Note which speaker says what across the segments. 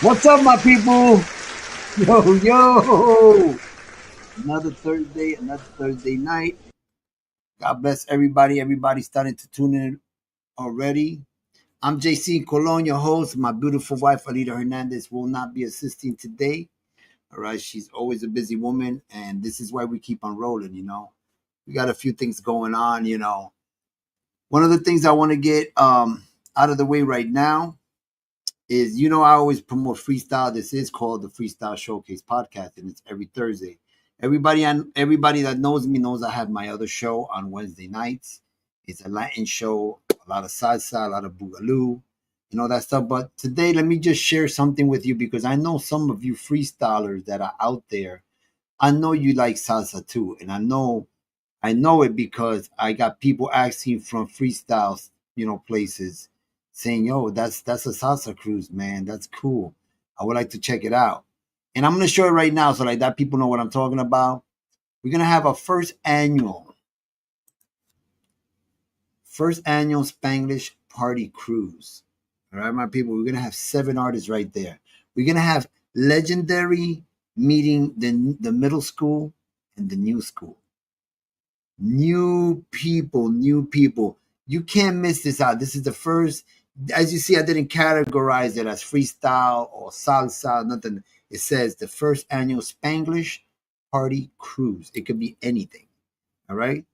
Speaker 1: What's up, my people? Yo, yo! Another Thursday night. God bless everybody. Everybody's starting to tune in already. I'm JCEE Colon, your host. My beautiful wife, ALIDA Hernandez, will not be assisting today. All right, she's always a busy woman, and this is why we keep on rolling. We got a few things going on. One of the things I want to get out of the way right now is I always promote freestyle. This is called the Freestyle Showcase Podcast, and it's every Thursday. Everybody that knows me knows I have my other show on Wednesday nights. It's a Latin show, a lot of salsa, a lot of boogaloo, and all that stuff. But today, let me just share something with you because I know some of you freestylers that are out there. I know you like salsa too, and I know it because I got people asking from freestyles, places saying, "Yo, that's a salsa cruise, man. That's cool. I would like to check it out." And I'm gonna show it right now so like that people know what I'm talking about. We're gonna have a first annual Spanglish party cruise. All right, my people, we're gonna have 7 artists right there. We're gonna have legendary meeting the middle school and the new school. New people. You can't miss this out. This is the first. As you see, I didn't categorize it as freestyle or salsa, nothing. It says the first annual Spanglish party cruise. It could be anything. All right.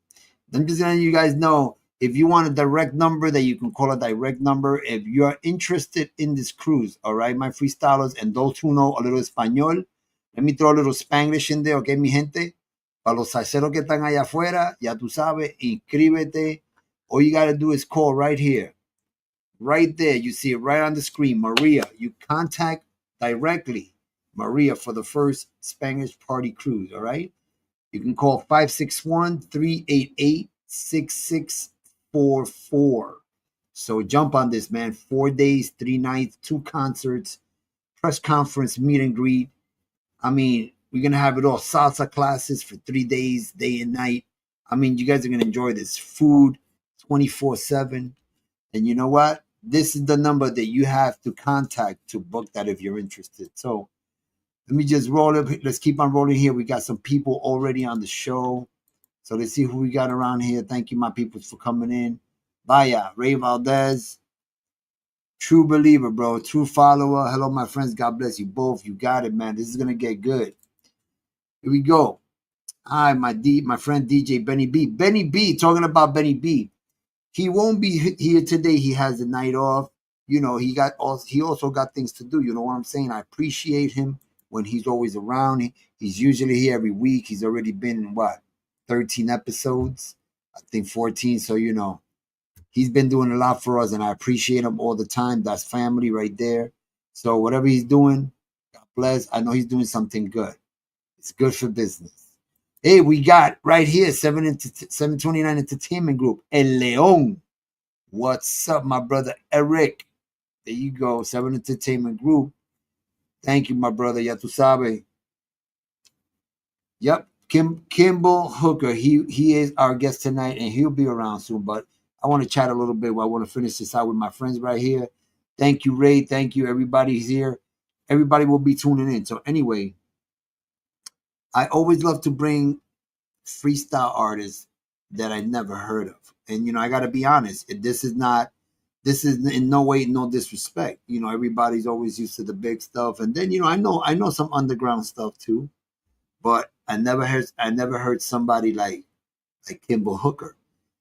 Speaker 1: I'm just letting you guys know if you want a direct number that you can call a direct number. If you are interested in this cruise, all right, my freestylers and those who know a little Espanol, let me throw a little Spanglish in there, okay, mi gente. Para los salseros que están allá afuera, ya tú sabes, inscríbete. All you got to do is call right here. Right there. You see it right on the screen. Maria, you contact directly Maria for the first Spanish party cruise, all right? You can call 561-388-6644. So jump on this, man. 4 days, 3 nights, 2 concerts, press conference, meet and greet. I mean, we're gonna have it all salsa classes for 3 days, day and night. I mean, you guys are gonna enjoy this food 24/7. And you know what? This is the number that you have to contact to book that if you're interested. So let me just roll it. Let's keep on rolling here. We got some people already on the show. So let's see who we got around here. Thank you, my people, for coming in. Vaya, Ray Valdez, true believer, bro. True follower. Hello, my friends. God bless you both. You got it, man. This is gonna get good. Here we go. Hi, my friend DJ Benny B. Benny B, talking about Benny B. He won't be here today. He has the night off. He also got things to do. You know what I'm saying? I appreciate him when he's always around. He's usually here every week. He's already been in 13 episodes. I think 14. So he's been doing a lot for us, and I appreciate him all the time. That's family right there. So whatever he's doing, God bless. I know he's doing something good. It's good for business. Hey, we got right here 729 Entertainment Group, El Leon. What's up, my brother Eric? There you go, 7 Entertainment Group. Thank you, my brother. Ya tu sabe. Yep, Kimball Hooker. He is our guest tonight, and he'll be around soon. But I want to chat a little bit. I want to finish this out with my friends right here. Thank you, Ray. Thank you, everybody's here. Everybody will be tuning in. So anyway, I always love to bring freestyle artists that I never heard of. And I got to be honest, this is in no way no disrespect. Everybody's always used to the big stuff, and then I know some underground stuff too, but I never heard somebody like Kimball Hooker.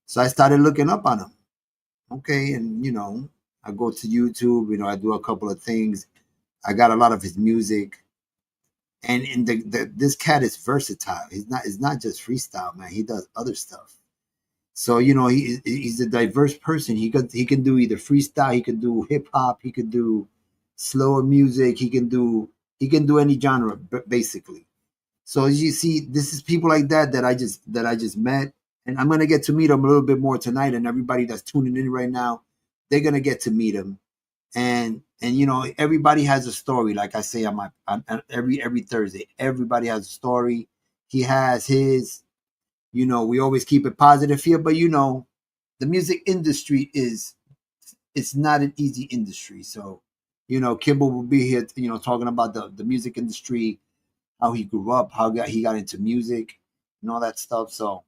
Speaker 1: So I started looking up on him. Okay, and I go to YouTube, I do a couple of things. I got a lot of his music. And this cat is versatile. He's not just freestyle, man. He does other stuff. So he's a diverse person. He can do either freestyle, he can do hip hop, he can do slower music, he can do any genre basically. So as you see, this is people like that I just met, and I'm gonna get to meet them a little bit more tonight. And everybody that's tuning in right now, they're gonna get to meet him. And everybody has a story. Like I say on every Thursday, everybody has a story. He has his. We always keep it positive here, but the music industry it's not an easy industry. So Kimball will be here, talking about the music industry, how he grew up, how he got into music, and all that stuff. So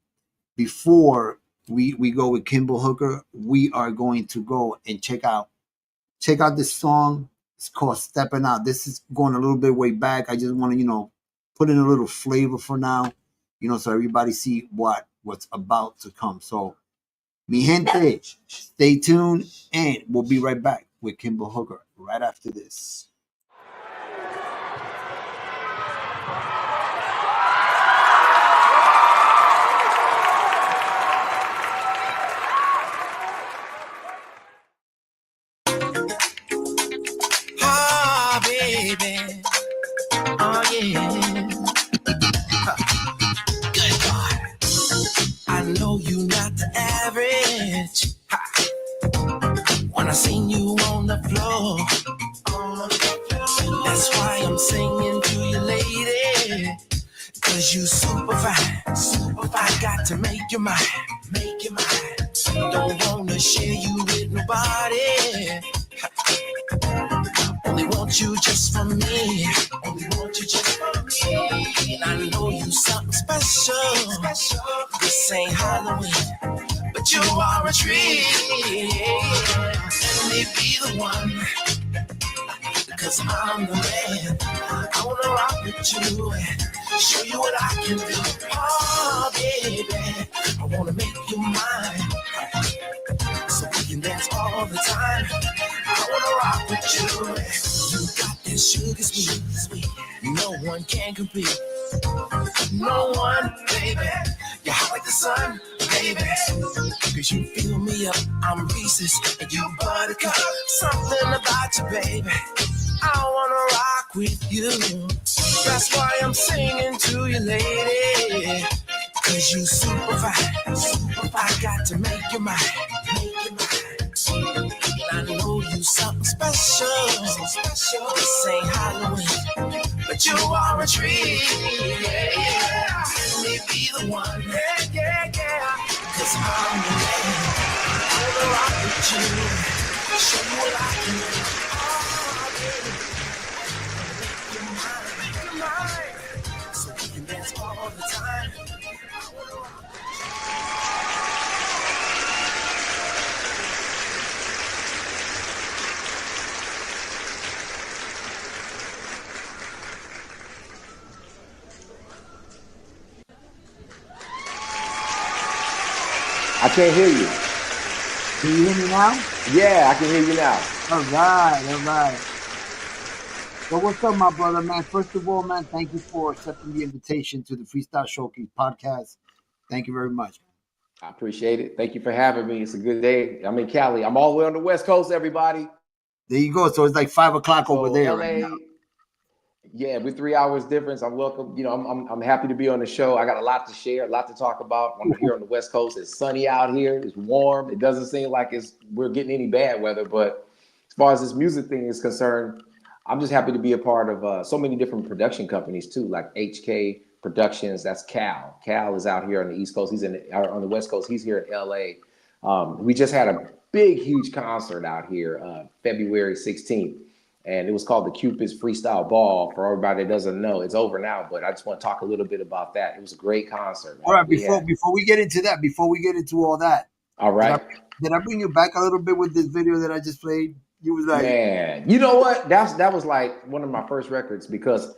Speaker 1: before we go with Kimball Hooker, we are going to go and check out this song. It's called Stepping Out. This is going a little bit way back. I just want to, put in a little flavor for now, so everybody see what's about to come. So, mi gente, stay tuned, and we'll be right back with Kimball Hooker right after this.
Speaker 2: Baby. Oh, yeah. Good God. I know you not the average. When I seen you on the floor, that's why I'm singing to you, lady. Cause you super fine. I got to make you mine. Don't wanna share you with nobody. Only want you just for me. And I know you something special. This ain't Halloween, but you are a treat. Let me be the one, cause I'm the man. I wanna rock with you, show you what I can do. Oh, baby, I wanna make you mine, so we can dance all the time. I wanna rock with you. You got that sugar sweet. No one can compete. No one, baby. You're hot like the sun, baby. Cause you fill me up. I'm Reese's and you buttercup. Something about you, baby. I wanna rock with you. That's why I'm singing to you, lady. Cause you super fine. I got to make you mine. And I know you something special. This ain't Halloween, but you are a treat. Yeah. Let me be the one. Yeah. Cause I'm the man. I wanna rock with you. Show you what I can do. Oh, baby. Make you mine. So we can dance all the time. I wanna rock with you.
Speaker 3: I can't hear you.
Speaker 1: Can you hear me now?
Speaker 3: Yeah, I can hear you now.
Speaker 1: All right. Well, what's up, my brother, man? First of all, man, thank you for accepting the invitation to the Freestyle Showcase Podcast. Thank you very much.
Speaker 3: I appreciate it. Thank you for having me. It's a good day. I'm in Cali. I'm all the way on the West Coast, everybody.
Speaker 1: There you go. So it's like 5 o'clock over there
Speaker 3: LA,
Speaker 1: right now.
Speaker 3: Yeah, with 3 hours difference. I'm welcome. I'm happy to be on the show. I got a lot to share, a lot to talk about. I'm here on the West Coast. It's sunny out here. It's warm. It doesn't seem like we're getting any bad weather. But as far as this music thing is concerned, I'm just happy to be a part of so many different production companies too, like HK Productions. That's Cal. Cal is out here on the East Coast. He's on the West Coast. He's here in LA. We just had a big, huge concert out here, February 16th. And it was called the Cupid's Freestyle Ball. For everybody that doesn't know, it's over now, but I just want to talk a little bit about that. It was a great concert.
Speaker 1: All right, before we get into all that,
Speaker 3: all right.
Speaker 1: Did I bring you back a little bit with this video that I just played? You was like,
Speaker 3: man, you know what? That was like one of my first records because,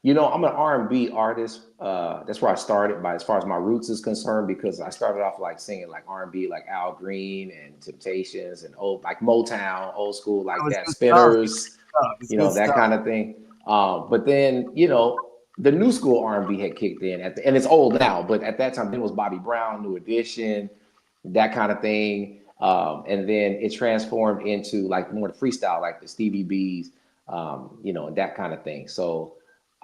Speaker 3: I'm an R&B artist. That's where I started as far as my roots is concerned, because I started off like singing like R&B, like Al Green and Temptations and old like Motown, old school like that, Spinners, that kind of thing. But then, the new school R&B had kicked in and it's old now, but at that time, then it was Bobby Brown, New Edition, that kind of thing. And then it transformed into like more the freestyle, like the Stevie B's, and that kind of thing. So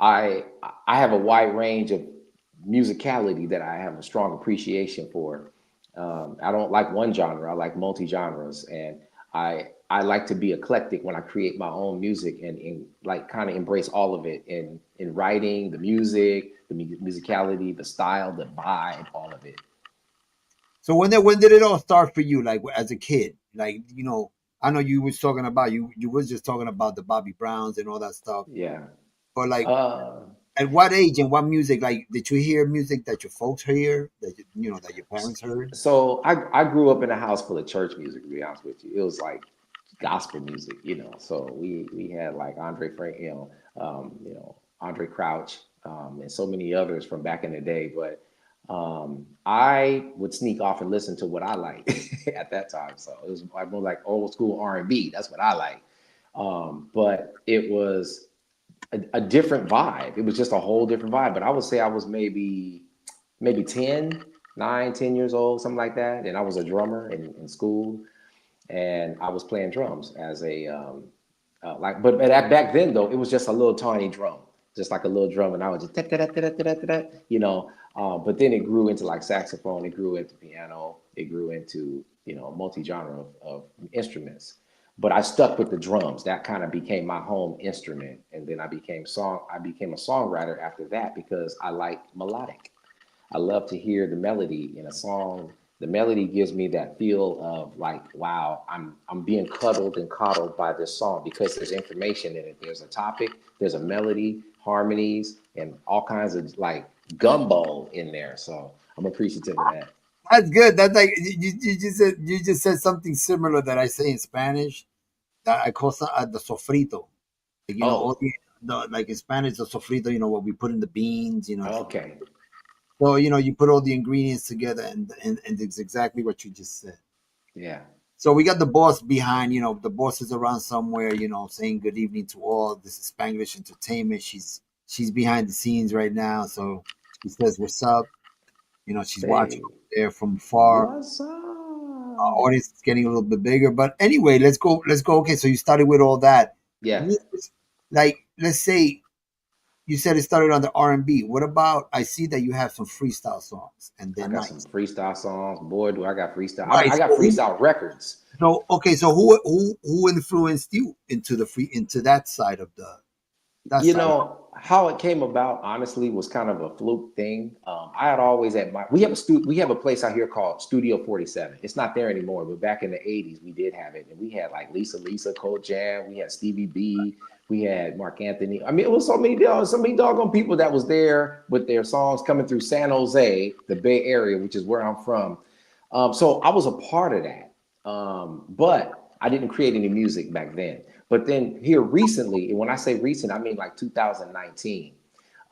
Speaker 3: I have a wide range of musicality that I have a strong appreciation for. I don't like one genre. I like multi-genres, and I like to be eclectic when I create my own music and like kind of embrace all of it in writing, the music, the musicality, the style, the vibe, all of it.
Speaker 1: So when did it all start for you? Like as a kid, like I know you was talking about you was just talking about the Bobby Browns and all that stuff.
Speaker 3: Yeah.
Speaker 1: Or like
Speaker 3: Uh,
Speaker 1: at what age and what music? Like, did you hear music that your folks hear, that that your parents heard?
Speaker 3: so I grew up in a house full of church music, to be honest with you. It was like gospel music, you know. So we had like Andre Frank, Andre Crouch, and so many others from back in the day. But I would sneak off and listen to what I liked at that time. So it was like more like old school R&B. That's what I like. But it was a different vibe. It was just a whole different vibe. But I would say I was maybe 10, 9, 10 years old, something like that. And I was a drummer in school, and I was playing drums as a but back then though, it was just a little tiny drum, just like a little drum, and I was just but then it grew into like saxophone, it grew into piano, it grew into multi-genre of instruments. But I stuck with the drums. That kind of became my home instrument, and then I became a songwriter after that because I like melodic. I love to hear the melody in a song. The melody gives me that feel of like, wow, I'm being cuddled and coddled by this song because there's information in it. There's a topic, there's a melody, harmonies, and all kinds of like gumbo in there. So I'm appreciative of that.
Speaker 1: That's good. That's like you just said something similar that I say in Spanish. That I call the sofrito. Like, all
Speaker 3: Oh,
Speaker 1: the like in Spanish, the sofrito. What we put in the beans.
Speaker 3: okay.
Speaker 1: So you put all the ingredients together, and it's exactly what you just said.
Speaker 3: Yeah.
Speaker 1: So we got the boss behind. The boss is around somewhere. Saying good evening to all. This is Spanglish Entertainment. She's behind the scenes right now. So she says, "What's up?" She's watching
Speaker 3: Hey,
Speaker 1: there from far.
Speaker 3: what's up?
Speaker 1: Audience is getting a little bit bigger. But anyway, let's go. Let's go. Okay, so you started with all that.
Speaker 3: Yeah,
Speaker 1: Like, let's say you said it started on the R&B. What about? I see that you have some freestyle songs, and they're
Speaker 3: I got some
Speaker 1: nice.
Speaker 3: freestyle songs. Boy, do I got freestyle.
Speaker 1: Right.
Speaker 3: I got freestyle records.
Speaker 1: So okay. So who influenced you into that side of that
Speaker 3: You
Speaker 1: side of
Speaker 3: know how it came about. Honestly, was kind of a fluke thing. I had always admired. We have a place out here called Studio 47. It's not there anymore, but back in the '80s, we did have it, and we had like Lisa, Cold Jam. We had Stevie B. We had Mark Anthony. I mean, it was so many doggone people that was there with their songs coming through San Jose, the Bay Area, which is where I'm from. So I was a part of that, but I didn't create any music back then. But then here recently, and when I say recent, I mean like 2019,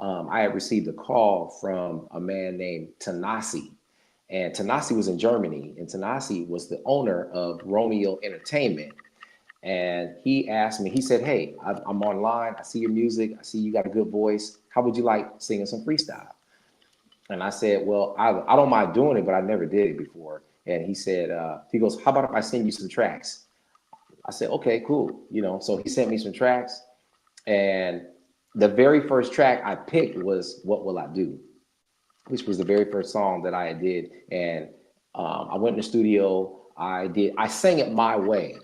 Speaker 3: I had received a call from a man named Tanasi. And Tanasi was in Germany, and Tanasi was the owner of Romeo Entertainment. And he asked me, he said, "Hey, I'm online. I see your music. I see you got a good voice. How would you like singing some freestyle?" And I said, "Well, I don't mind doing it, but I never did it before." And he said, he goes, "How about if I send you some tracks?" I said, "Okay, cool." So he sent me some tracks, and the very first track I picked was "What Will I Do," which was the very first song that I did. And I went in the studio. I sang it my way,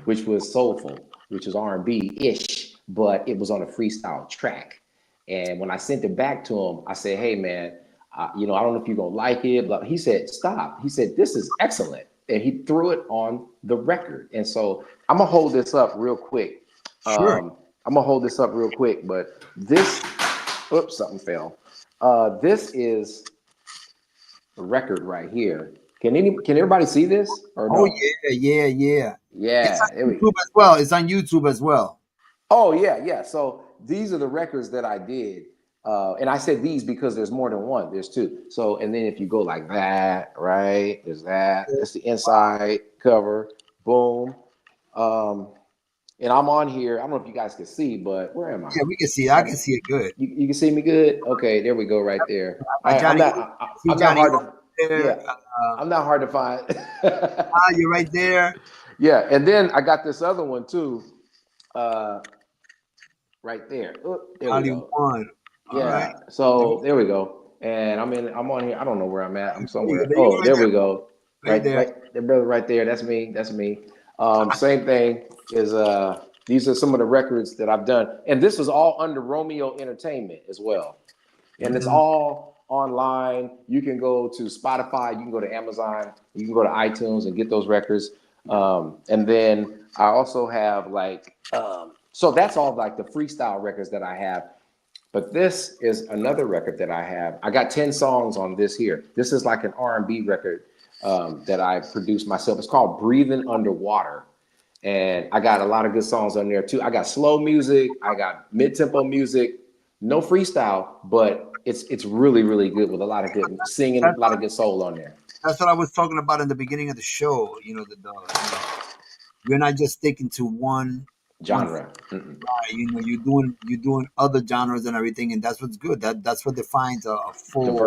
Speaker 3: which was soulful, which was R&B-ish, but it was on a freestyle track. And when I sent it back to him, I said, "Hey, man, I don't know if you're going to like it." But he said, "Stop." He said, "This is excellent." And he threw it on the record. And so I'm going to hold this up real quick.
Speaker 1: Sure.
Speaker 3: But this, oops, something fell. This is a record right here. Can everybody see this or
Speaker 1: Oh
Speaker 3: no?
Speaker 1: yeah. It's
Speaker 3: Yeah,
Speaker 1: on YouTube as well. It's on YouTube as well.
Speaker 3: oh yeah. So these are the records that I did. And I said these because there's more than one. There's two. So, and then if you go like that, right? There's that. That's the inside cover. Boom. Um, and I'm on here. I don't know if you guys can see, but where am I?
Speaker 1: Yeah, we can see it. I can see it good.
Speaker 3: You can see me good. Okay, there we go, right there. I'm
Speaker 1: Johnny,
Speaker 3: not.
Speaker 1: see
Speaker 3: I'm not
Speaker 1: Johnny
Speaker 3: hard
Speaker 1: over
Speaker 3: to.
Speaker 1: there.
Speaker 3: Yeah, I'm not hard to find.
Speaker 1: You're right there.
Speaker 3: Yeah, and then I got this other one too. Uh, right there. There we
Speaker 1: Johnny
Speaker 3: go.
Speaker 1: one. All right.
Speaker 3: Yeah. So there we go. And I'm on here. I don't know where I'm at. I'm somewhere.
Speaker 1: There you
Speaker 3: Oh,
Speaker 1: right
Speaker 3: there
Speaker 1: there.
Speaker 3: we go.
Speaker 1: Right there.
Speaker 3: Right, the brother right there. That's me. That's me. Same thing is these are some of the records that I've done. And this is all under Romeo Entertainment as well. And it's
Speaker 1: Mhm.
Speaker 3: all online. You can go to Spotify, you can go to Amazon, you can go to iTunes and get those records. And then I also have like, so that's all like the freestyle records that I have. But this is another record that I have. I got 10 songs on this here. This is like an R&B record that I produced myself. It's called Breathing Underwater. And I got a lot of good songs on there too. I got slow music. I got mid-tempo music. No freestyle, but it's really, really good with a lot of good singing, a lot of good soul on there.
Speaker 1: That's what I was talking about in the beginning of the show. You know, you're not just sticking to one
Speaker 3: genre.
Speaker 1: You know, you're doing other genres and everything, and that's what's good. That's what defines a full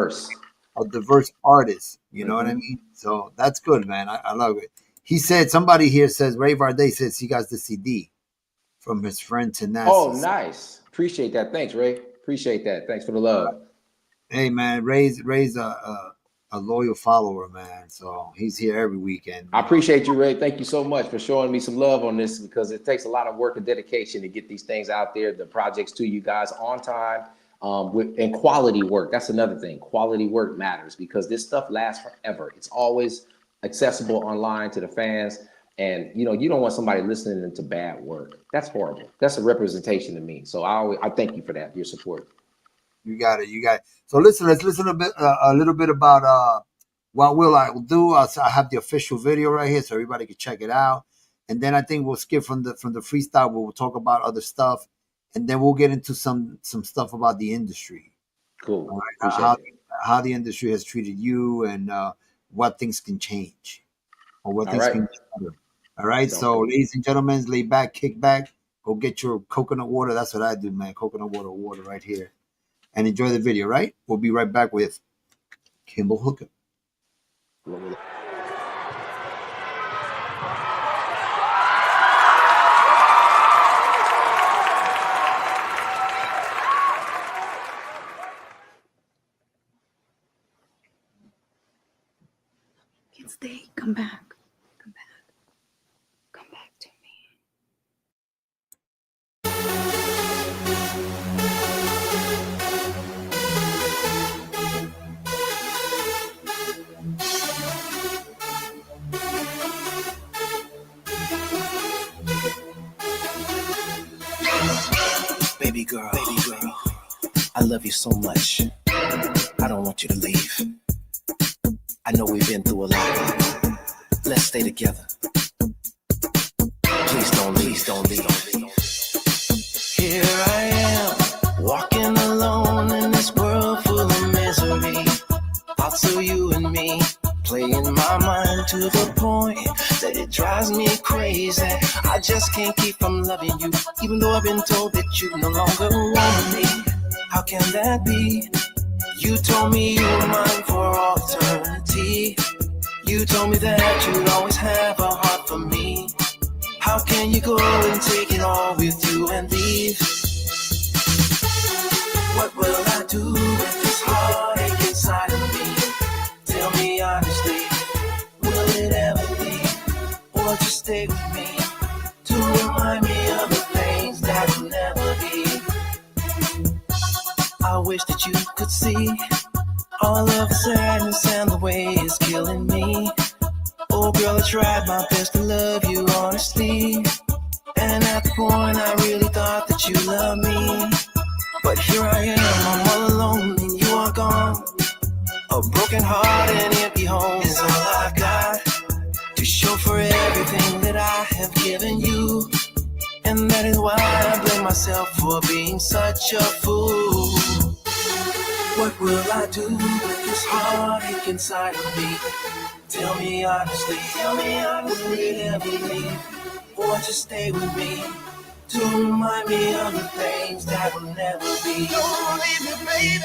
Speaker 1: diverse artist. You know what I mean? So that's good, man. I love it. He said, somebody here says, Ray Varday says he got the CD from his friend Tenacity.
Speaker 3: Oh, nice. Appreciate that. Thanks, Ray. Appreciate that. Thanks for the love.
Speaker 1: Hey, man, Ray's a loyal follower, man. So he's here every weekend.
Speaker 3: I appreciate you, Ray. Thank you so much for showing me some love on this, because it takes a lot of work and dedication to get these things out there, the projects to you guys on time, and quality work. That's another thing. Quality work matters, because this stuff lasts forever. It's always accessible online to the fans. And, you know, you don't want somebody listening to bad work. That's horrible. That's a representation to me. So I thank you for that, your support.
Speaker 1: You got it. So listen, let's listen a little bit about what I will do. I have the official video right here, so everybody can check it out. And then I think we'll skip from the freestyle, but we'll talk about other stuff, and then we'll get into some stuff about the industry.
Speaker 3: Cool.
Speaker 1: Right? How the industry has treated you, and what things can change, or what things can be better. All right. So, ladies and gentlemen, lay back, kick back, go get your coconut water. That's what I do, man. Coconut water right here. And enjoy the video, right? We'll be right back with Kimball Hooker.
Speaker 4: Can't stay. Come back. Come back to me.
Speaker 2: Baby girl, I love you so much. I don't want you to leave. I know we've been through a lot. Let's stay together. Please don't leave. Here I am, walking alone in this world full of misery. Thoughts of you and me, playing my mind to the point that it drives me crazy. I just can't keep from loving you, even though I've been told that you no longer want me. How can that be? You told me you were mine for all eternity. You told me that you'd always have a heart for me. How can you go and take it all with you and leave? What will I do with this heartache inside of me? Tell me honestly, will it ever leave? Or just stay with me to remind me of the things that will never be? I wish that you could see all of the sadness and the way it's killing me. Oh girl, I tried my best to love you honestly, and at the point I really thought that you loved me. But here I am, I'm all alone and you are gone. A broken heart and empty home is all I've got to show for everything that I have given you. And that is why I blame myself for being such a fool. What will I do with this heartache inside of me? Tell me honestly, will it ever leave? Or just stay with me to remind me of the things that will never be? Don't leave me, baby.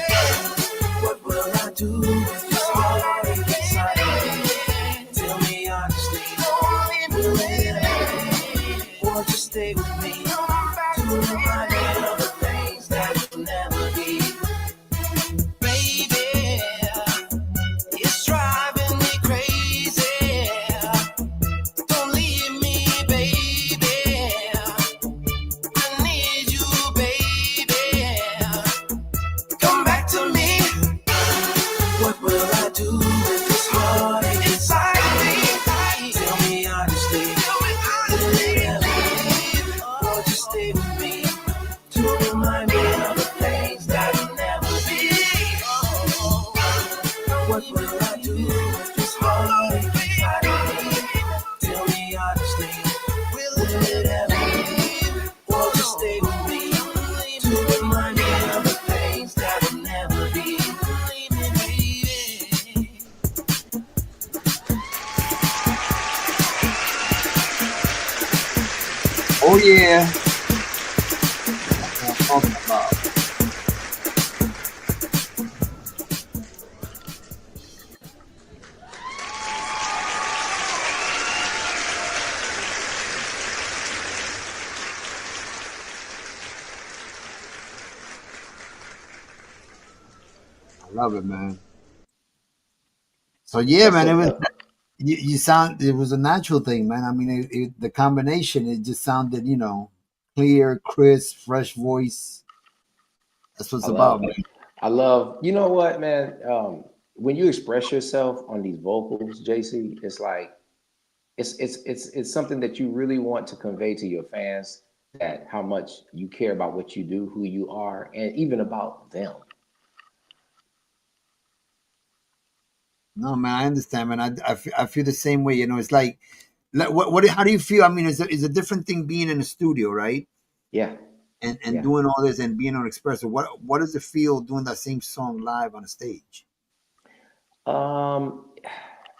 Speaker 2: What will I do with this heartache inside of me? Tell me honestly, will it ever leave? Or just stay with me to remind me of the things that will never be? What will I do with this heartache inside of me? Tell me honestly,
Speaker 1: Oh yeah. That's what I'm talking about. I love it, man. So yeah,
Speaker 3: That's
Speaker 1: man, it
Speaker 3: what's
Speaker 1: was
Speaker 3: up.
Speaker 1: you sound it was a natural thing, man. I mean, the combination, it just sounded, clear, crisp, fresh voice. That's what
Speaker 3: I
Speaker 1: it's about,
Speaker 3: love
Speaker 1: man.
Speaker 3: I love, you know what, man? When you express yourself on these vocals, JC, it's like it's something that you really want to convey to your fans, that how much you care about what you do, who you are, and even about them.
Speaker 1: No, man, I understand, man. I feel the same way. It's like what how do you feel? I mean, it's a different thing being in a studio, right?
Speaker 3: Yeah,
Speaker 1: And
Speaker 3: yeah.
Speaker 1: doing all this and being on Expresso. What does it feel doing that same song live on a stage?
Speaker 3: Um,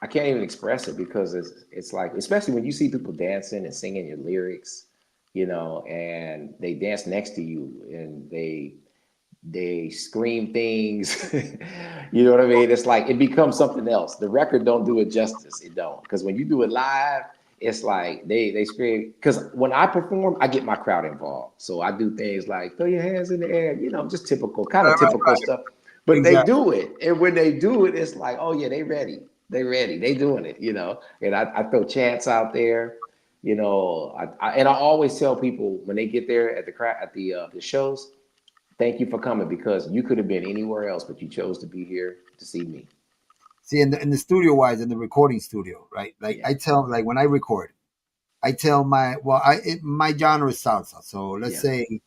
Speaker 3: I can't even express it because it's like, especially when you see people dancing and singing your lyrics, and they dance next to you and they scream things. You know what I mean? It's like it becomes something else. The record don't do it justice. It don't, because when you do it live, it's like they scream. Because when I perform, I get my crowd involved, so I do things like throw your hands in the air, just typical, kind
Speaker 1: Right,
Speaker 3: of
Speaker 1: right,
Speaker 3: typical
Speaker 1: right.
Speaker 3: stuff. But they
Speaker 1: Exactly.
Speaker 3: do it, and when they do it, it's like, oh yeah, they ready. They ready. They doing it. And I throw chants out there. And I always tell people when they get there at the shows, thank you for coming, because you could have been anywhere else, but you chose to be here to see me.
Speaker 1: See, in the studio wise, in the recording studio, right? Like
Speaker 3: Yeah,
Speaker 1: I tell, like when I record, I tell my genre is salsa. So let's
Speaker 3: yeah,
Speaker 1: say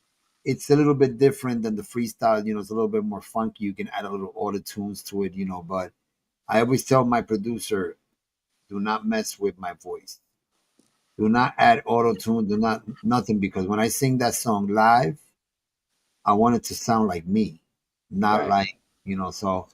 Speaker 1: it's a little bit different than the freestyle. It's a little bit more funky. You can add a little auto tunes to it, But I always tell my producer, do not mess with my voice. Do not add auto tune. Do not nothing, because when I sing that song live, I want it to sound like me, not
Speaker 3: right.
Speaker 1: like So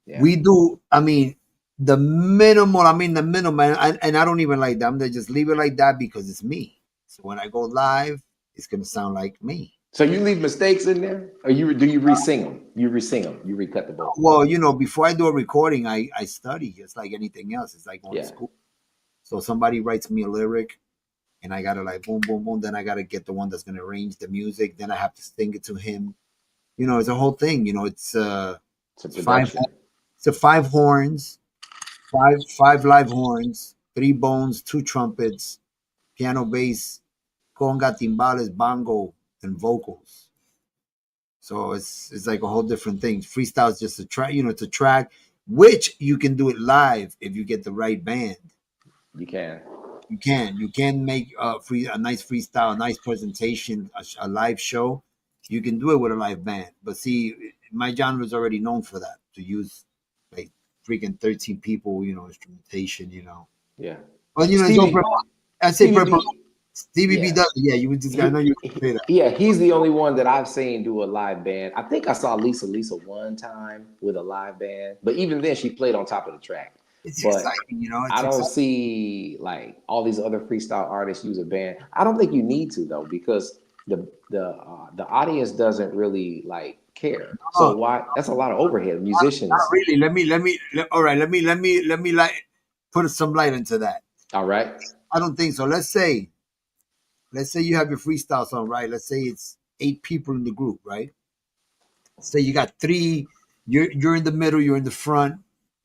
Speaker 3: Yeah,
Speaker 1: we do. I mean, the minimal. I mean, the minimum, and I don't even like them. They just leave it like that because it's me. So when I go live, it's gonna sound like me.
Speaker 3: so you leave mistakes in there, or you re-sing them? You re-sing them. You recut the vocals.
Speaker 1: Well, before I do a recording, I study just like anything else. It's like going to
Speaker 3: Yeah,
Speaker 1: school. So somebody writes me a lyric, and I gotta like boom, boom, boom. Then I gotta get the one that's gonna arrange the music. Then I have to sing it to him. It's a whole thing.
Speaker 3: it's a
Speaker 1: It's five.
Speaker 3: production.
Speaker 1: It's a five horns, five live horns, three bones, two trumpets, piano, bass, conga, timbales, bongo, and vocals. So it's like a whole different thing. Freestyle is just a track. It's a track which you can do it live if you get the right band.
Speaker 3: You can.
Speaker 1: You can make a nice freestyle, a nice presentation, a live show. You can do it with a live band. But see, my genre is already known for that, to use like freaking 13 people, instrumentation.
Speaker 3: Yeah,
Speaker 1: But it's all
Speaker 3: Stevie.
Speaker 1: I say
Speaker 3: Stevie
Speaker 1: purple.
Speaker 3: B.
Speaker 1: Stevie B
Speaker 3: Yeah,
Speaker 1: does. Yeah, you would just. I know you would say that.
Speaker 3: yeah. He's the only one that I've seen do a live band. I think I saw Lisa one time with a live band, but even then, she played on top of the track.
Speaker 1: It's
Speaker 3: But
Speaker 1: exciting.
Speaker 3: I
Speaker 1: It's
Speaker 3: don't
Speaker 1: exciting.
Speaker 3: see like all these other freestyle artists use a band. I don't think you need to, though, because the audience doesn't really like care. So
Speaker 1: Oh,
Speaker 3: why? That's a lot of overhead.
Speaker 1: not
Speaker 3: Musicians.
Speaker 1: really. All right. Let me put some light into that.
Speaker 3: All right.
Speaker 1: I don't think so. Let's say you have your freestyle song, right? Let's say it's 8 people in the group, right? Say you got three. You're in the middle. You're in the front,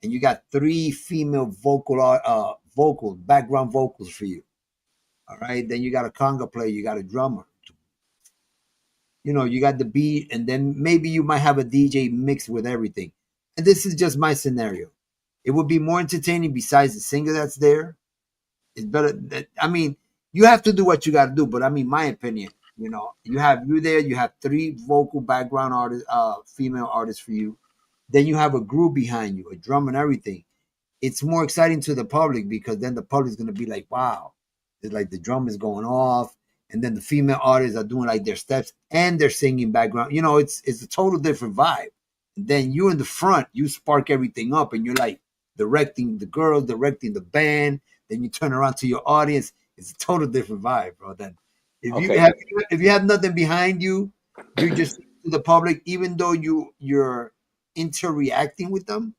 Speaker 1: and you got three female vocals, background vocals for you. All right. Then you got a conga player. You got a drummer. You got the beat, and then maybe you might have a DJ mixed with everything. And this is just my scenario. It would be more entertaining besides the singer that's there. It's better that, I mean, you have to do what you got to do, but I mean, my opinion, you there, you have three vocal background artists, female artists for you. Then you have a group behind you, a drum and everything. It's more exciting to the public because then the public's gonna be like, wow, it's like the drum is going off, and then the female artists are doing like their steps and they're singing background. It's a total different vibe. And then you in the front, you spark everything up, and you're like directing the girls, directing the band. Then you turn around to your audience. It's a total different vibe, bro. Then
Speaker 3: Okay.
Speaker 1: If you have nothing behind you, you're just to the public, even though you're interacting with them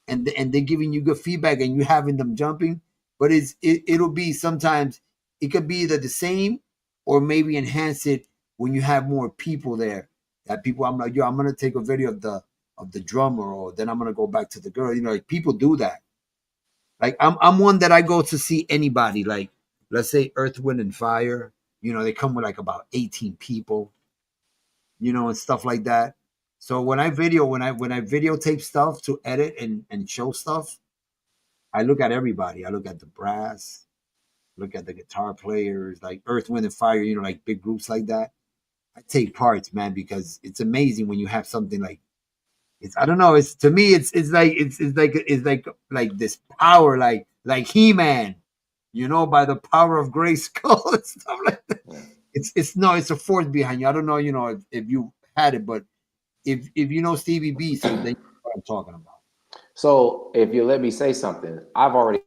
Speaker 1: and they're giving you good feedback and you having them jumping, but it'll be sometimes it could be either the same or maybe enhance it when you have more people there. That people, I'm like, yo, I'm gonna take a video of the drummer, or then I'm gonna go back to the girl. You know, like people do that. Like I'm one that I go to see anybody. Like let's say Earth, Wind, and Fire. You know, they come with like about 18 people. You know, and stuff like that. So when I videotape stuff to edit and show stuff, I look at everybody. I look at the brass, look at the guitar players, like Earth, Wind, and Fire. You know, like big groups like that. I take parts, man, because it's amazing when you have something like it's. I don't know. It's to me, it's like this power, like He-Man, you know, by the power of Gray Skull and stuff like that. It's a force behind you. I don't know, you know, if you had it, but if you know Stevie B, so then you know what I'm talking about.
Speaker 3: So if you let me say something, I've already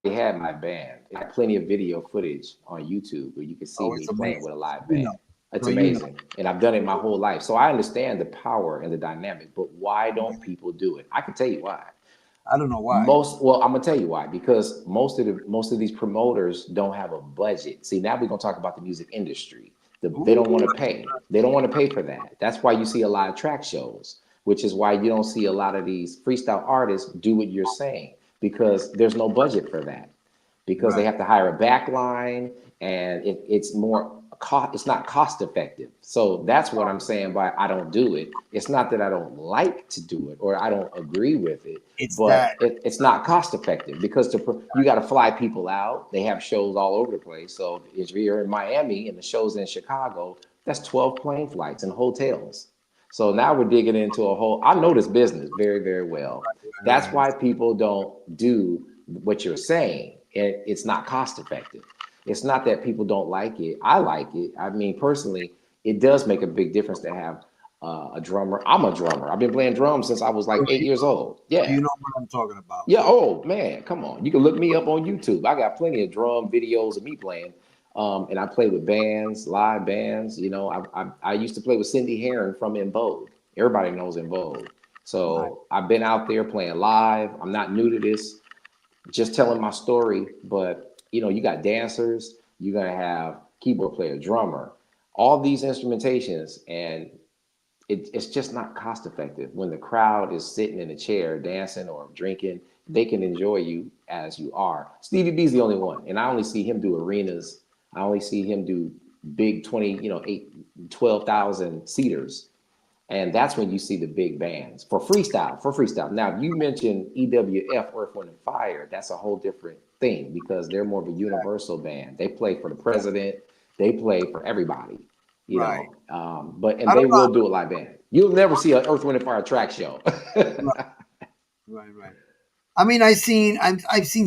Speaker 3: had my band. I have plenty of video footage on YouTube where you can see me playing with a live band. It's amazing. And I've done it my whole life. So I understand the power and the dynamic, but why don't people do it? I can tell you why.
Speaker 1: I don't know why.
Speaker 3: Well, I'm gonna tell you why. Because most of these promoters don't have a budget. See, now we're gonna talk about the music industry. They don't want to pay. They don't want to pay for that. That's why you see a lot of track shows, which is why you don't see a lot of these freestyle artists do what you're saying, because there's no budget for that. Because they have to hire a back line, and it's more cost. It's not cost effective. So that's what I'm saying by I don't do it. It's not that I don't like to do it or I don't agree with it, it's not cost effective, because you got to fly people out. They have shows all over the place. So if you're in Miami and the show's in Chicago, that's 12 plane flights and hotels. So now we're digging into a whole. I know this business very, very well. That's why people don't do what you're saying. It's not cost effective. It's not that people don't like it. I like it. I mean, personally, it does make a big difference to have a drummer. I'm a drummer. I've been playing drums since I was like 8 years old. Yeah.
Speaker 1: You know what I'm talking about.
Speaker 3: Yeah. Oh, man. Come on. You can look me up on YouTube. I got plenty of drum videos of me playing. And I play with bands, live bands. You know, I used to play with Cindy Herron from In Vogue. Everybody knows In Vogue. So I've been out there playing live. I'm not new to this. Just telling my story, but you know, you got dancers, you're gonna have keyboard player, drummer, all these instrumentations, and it's just not cost effective. When the crowd is sitting in a chair dancing or drinking, they can enjoy you as you are. Stevie B's the only one, and I only see him do arenas. I only see him do big 12,000 seaters. And that's when you see the big bands for freestyle. Now, you mentioned EWF, Earth, Wind, and Fire. That's a whole different thing, because they're more of a universal band. They play for the president. They play for everybody, you know. But they will do a live band. You'll never see an Earth, Wind, and Fire track show.
Speaker 1: Right. I mean, I've seen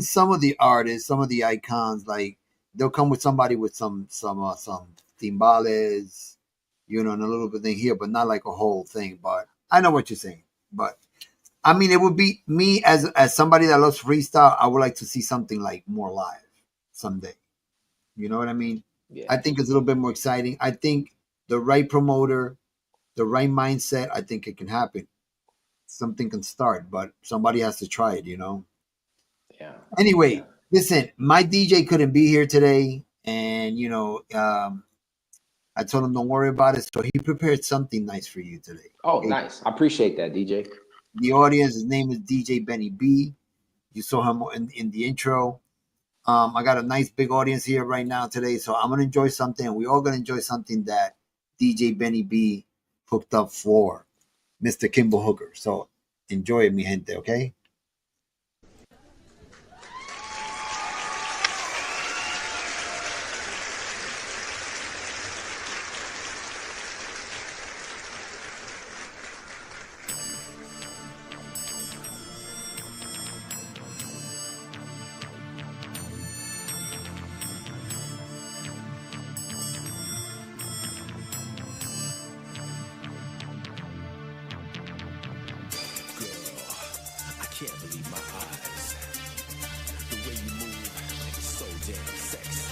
Speaker 1: some of the artists, some of the icons. Like they'll come with somebody with some timbales, you know, and a little bit thing here, but not like a whole thing. But I know what you're saying. But I mean, it would be me as somebody that loves freestyle. I would like to see something like more live someday. You know what I mean? Yeah. I think it's a little bit more exciting. I think the right promoter, the right mindset, I think it can happen. Something can start, but somebody has to try it, you know?
Speaker 3: Yeah.
Speaker 1: Anyway, listen, my DJ couldn't be here today. And, you know, I told him, don't worry about it. So he prepared something nice for you today.
Speaker 3: Oh, okay? Nice. I appreciate that, DJ.
Speaker 1: The audience, his name is DJ Benny B. You saw him in the intro. I got a nice big audience here right now today. So I'm going to enjoy something. We're all going to enjoy something that DJ Benny B hooked up for Mr. Kimball Hooker. So enjoy it, mi gente, okay?
Speaker 2: Can't believe my eyes. The way you move is so damn sexy.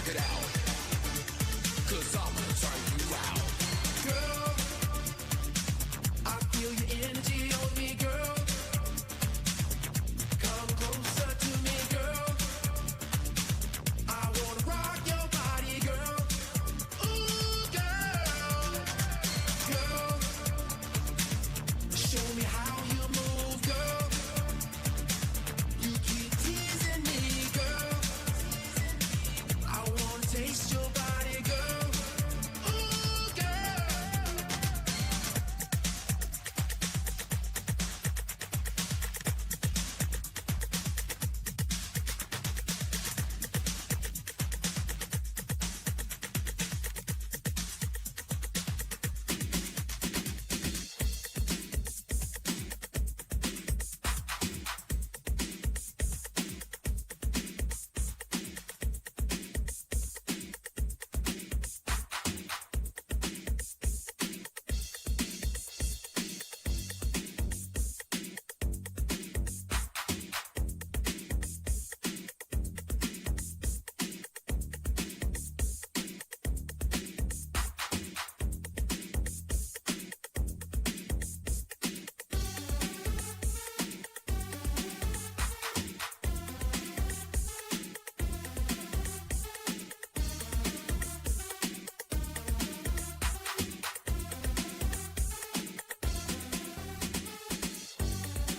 Speaker 2: check it out. Cause I'ma turn you out. Girl, I feel your energy on me, girl. Come closer to me, girl. I wanna rock your body, girl. Ooh, girl. Girl, show me how you move, girl. You keep teasing me, girl. I wanna taste your body, girl. Ooh, girl.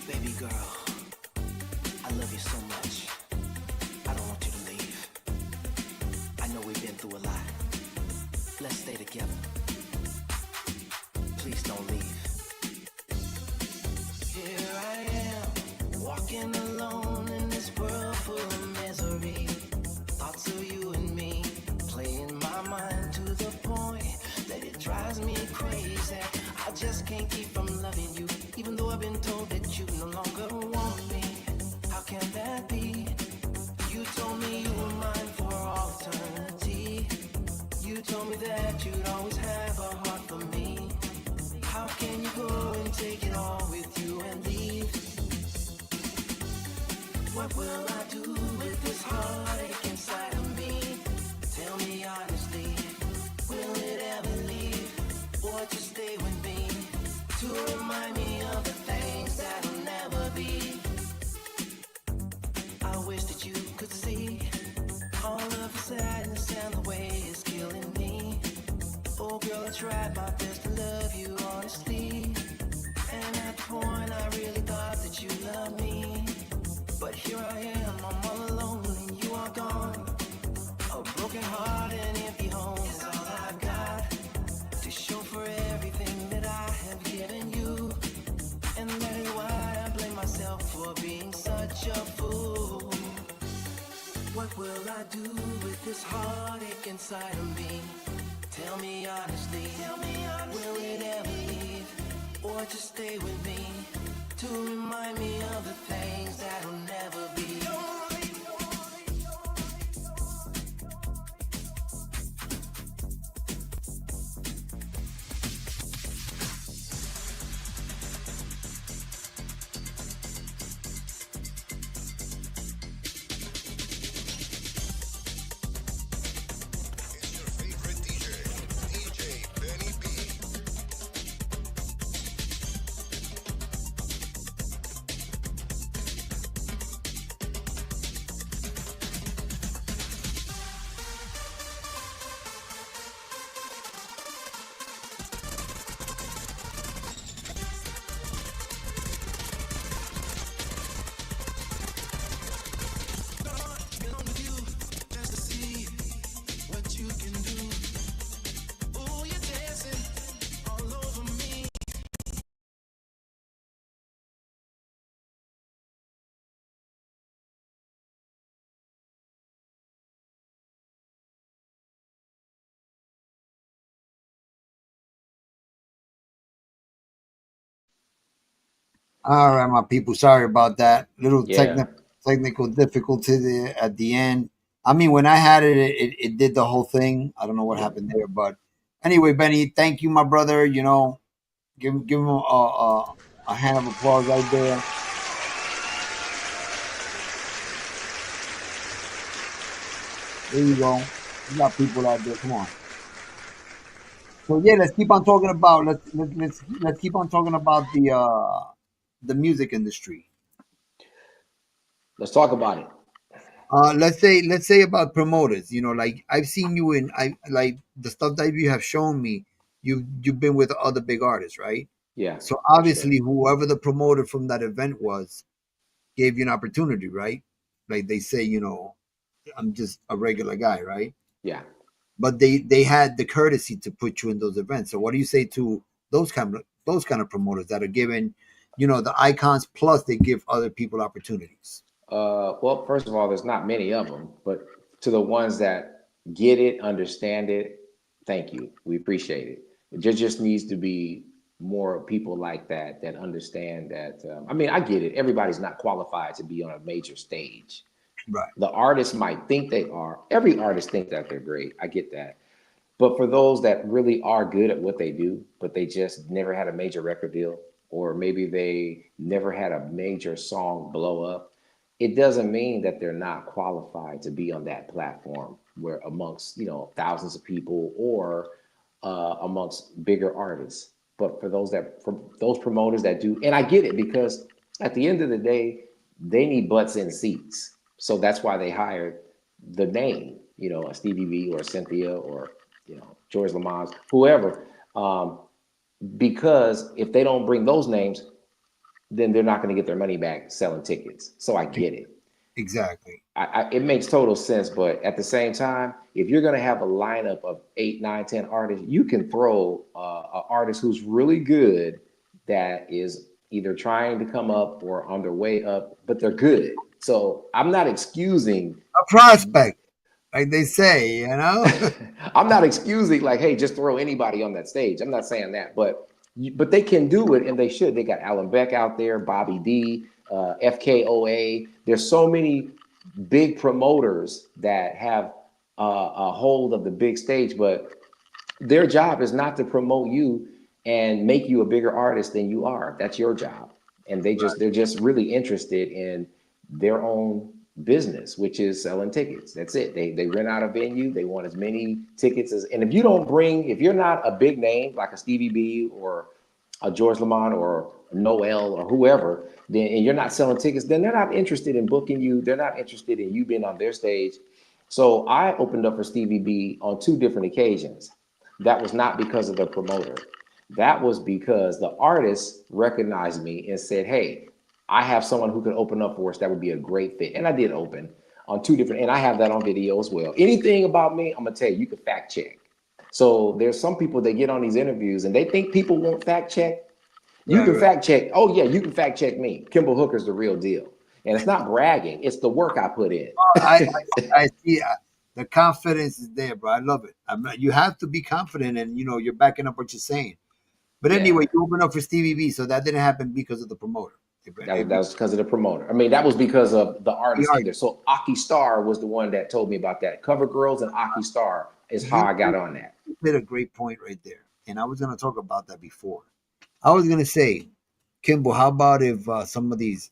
Speaker 2: Baby girl, I love you so much. I don't want you to leave. I know we've been through a lot. Let's stay together. Please don't leave. Here I am, walking alone in this world full of misery. Thoughts of you and me, playing my mind to the point that it drives me crazy. I just can't keep from loving you, even though I've been told that you no longer want me. How can that be? You told me you were mine for all eternity. You told me that you'd always have a heart for me. How can you go and take it all with you and leave? What will I do with this heartache inside of me? Tell me honestly, will it ever leave? Or just stay with me to remind me of the things that'll never be? I wish that you could see all of the sadness and the way it's killing me. Oh girl, I tried my best to love you honestly, and at the point I really thought that you loved me. But here I am, I'm all alone and you are gone. A broken heart and empty home is all I've got to show for everything that I have given you. And that is why I blame myself for being such a fool. What will I do with this heartache inside of me? Tell me honestly, will it ever leave? Or just stay with me to remind me of the things that'll never be?
Speaker 1: All right, my people. Sorry about that. Little
Speaker 3: Yeah.
Speaker 1: technical difficulty there at the end. I mean, when I had it did the whole thing. I don't know what happened there, but anyway, Benny, thank you, my brother. You know, give him a hand of applause right there. There you go. You got people out there. Come on. So yeah, let's keep on talking about let's keep on talking about the music industry.
Speaker 3: Let's talk about it.
Speaker 1: Let's say about promoters. You know, like I've seen you in I like the stuff that you have shown me. You've been with other big artists, right?
Speaker 3: Yeah,
Speaker 1: So
Speaker 3: for sure.
Speaker 1: obviously, whoever the promoter from that event was gave you an opportunity, right? Like they say, I'm just a regular guy, right?
Speaker 3: Yeah.
Speaker 1: But they had the courtesy to put you in those events. So what do you say to those kind of promoters that are giving, the icons plus they give other people opportunities?
Speaker 3: Well, first of all, there's not many of them, but to the ones that get it, understand it, thank you. We appreciate it. There just needs to be more people like that that understand that. I mean, I get it. Everybody's not qualified to be on a major stage.
Speaker 1: Right.
Speaker 3: The artists might think they are. Every artist thinks that they're great. I get that. But for those that really are good at what they do, but they just never had a major record deal, or maybe they never had a major song blow up, it doesn't mean that they're not qualified to be on that platform where amongst, thousands of people or amongst bigger artists. But for those promoters that do, and I get it because at the end of the day, they need butts in seats. So that's why they hired the name, a Stevie B or Cynthia or George Lamont, whoever, because if they don't bring those names, then they're not going to get their money back selling tickets. So I get it.
Speaker 1: Exactly.
Speaker 3: It makes total sense, but at the same time, if you're going to have a lineup of 8, 9, 10 artists, you can throw an artist who's really good that is either trying to come up or on their way up, but they're good. So I'm not excusing
Speaker 1: A prospect, like they say.
Speaker 3: I'm not excusing like, hey, just throw anybody on that stage. I'm not saying that, but they can do it and they should. They got Alan Beck out there, Bobby D, FKOA. There's so many big promoters that have a hold of the big stage, but their job is not to promote you and make you a bigger artist than you are. That's your job. And they're just really interested in their own business, which is selling tickets. That's it. They rent out a venue. They want as many tickets as, and if you're not a big name like a Stevie B or a George Lamont or Noel or whoever, then and you're not selling tickets, then they're not interested in booking you. They're not interested in you being on their stage. So I opened up for Stevie B on 2 different occasions. That was not because of the promoter. That was because the artist recognized me and said, hey, I have someone who can open up for us that would be a great fit. And I did open on 2 different, and I have that on video as well. Anything about me, I'm gonna tell you, you can fact check. So there's some people that get on these interviews and they think people won't fact check. You can fact check. Oh yeah, you can fact check me. Kimball Hooker's the real deal. And it's not bragging, it's the work I put in.
Speaker 1: I see. The confidence is there, bro. I love it. You have to be confident, and you're backing up what you're saying. But
Speaker 3: Yeah.
Speaker 1: anyway, you open up for Stevie B, so that didn't happen because of the promoter.
Speaker 3: That was because of the promoter. I mean, that was because of the artist
Speaker 1: Yeah,
Speaker 3: either. So Aki Star was the one that told me about that. Cover Girls and Aki Star is how I got on that.
Speaker 1: you hit a great point right there, and I was going to talk about that before. I was going to say, Kimball, how about if some of these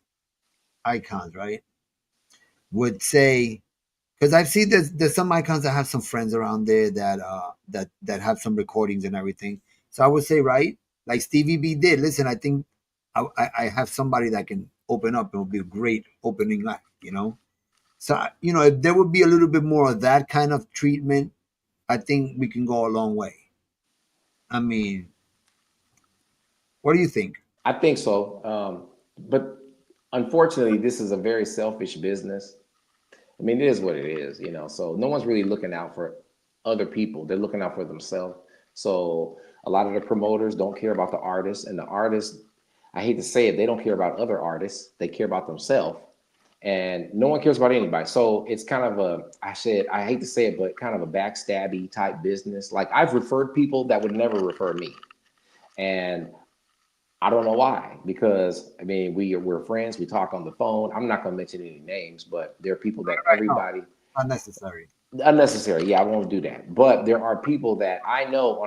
Speaker 1: icons, right, would say, because I've seen there's some icons that have some friends around there that have some recordings and everything. So I would say, right, like Stevie B did. Listen, I think I have somebody that can open up. It will be a great opening act. So if there would be a little bit more of that kind of treatment, I think we can go a long way. I mean, what do you think?
Speaker 3: I think so. But unfortunately, this is a very selfish business. I mean, it is what it is. So no one's really looking out for other people. They're looking out for themselves. So a lot of the promoters don't care about the artists, and the artists, I hate to say it, they don't care about other artists. They care about themselves, and no one cares about anybody. So it's kind of I hate to say it, but kind of a backstabby type business. Like I've referred people that would never refer me, and I don't know why, because I mean, we're friends. We talk on the phone. I'm not going to mention any names, but there are people that
Speaker 1: Right, no,
Speaker 3: everybody
Speaker 1: unnecessary.
Speaker 3: unnecessary. Yeah, I won't do that. But there are people that I know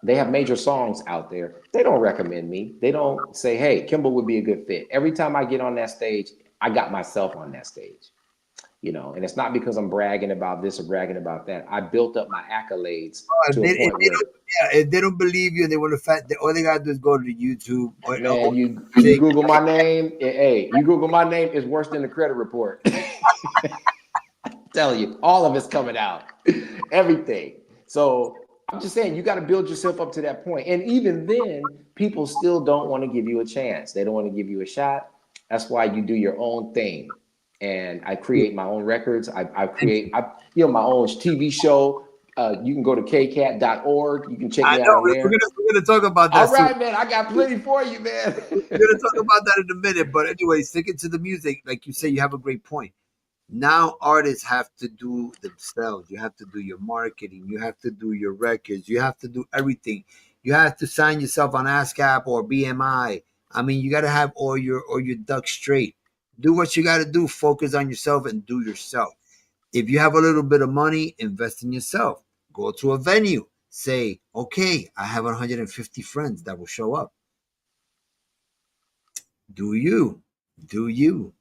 Speaker 3: they have major songs out there. They don't recommend me. They don't say, hey, Kimball would be a good fit. Every time I get on that stage, I got myself on that stage. And it's not because I'm bragging about this or bragging about that. I built up my accolades
Speaker 1: If
Speaker 3: to
Speaker 1: they,
Speaker 3: a
Speaker 1: if
Speaker 3: point
Speaker 1: they
Speaker 3: where,
Speaker 1: don't, yeah, if they don't believe you, they want to fact. All they gotta do is go to YouTube or
Speaker 3: man, you
Speaker 1: say,
Speaker 3: Google my name. Hey, you Google my name, it's worse than the credit report. Tell you, all of it's coming out, everything. So I'm just saying, you got to build yourself up to that point. And even then, people still don't want to give you a chance. They don't want to give you a shot. That's why you do your own thing. And I create my own records. I create, my own TV show. You can go to kcat.org. You can check
Speaker 1: I
Speaker 3: me out
Speaker 1: know
Speaker 3: on there.
Speaker 1: we're gonna talk about that
Speaker 3: All
Speaker 1: soon.
Speaker 3: right, man. I got plenty for you, man.
Speaker 1: We're gonna talk about that in a minute. But anyway, sticking to the music, like you say, you have a great point. Now artists have to do themselves. You have to do your marketing. You have to do your records. You have to do everything. You have to sign yourself on ASCAP or BMI. I mean, you got to have all your ducks straight. Do what you got to do. Focus on yourself and do yourself. If you have a little bit of money, invest in yourself. Go to a venue. Say, okay, I have 150 friends that will show up. Do you? Do you?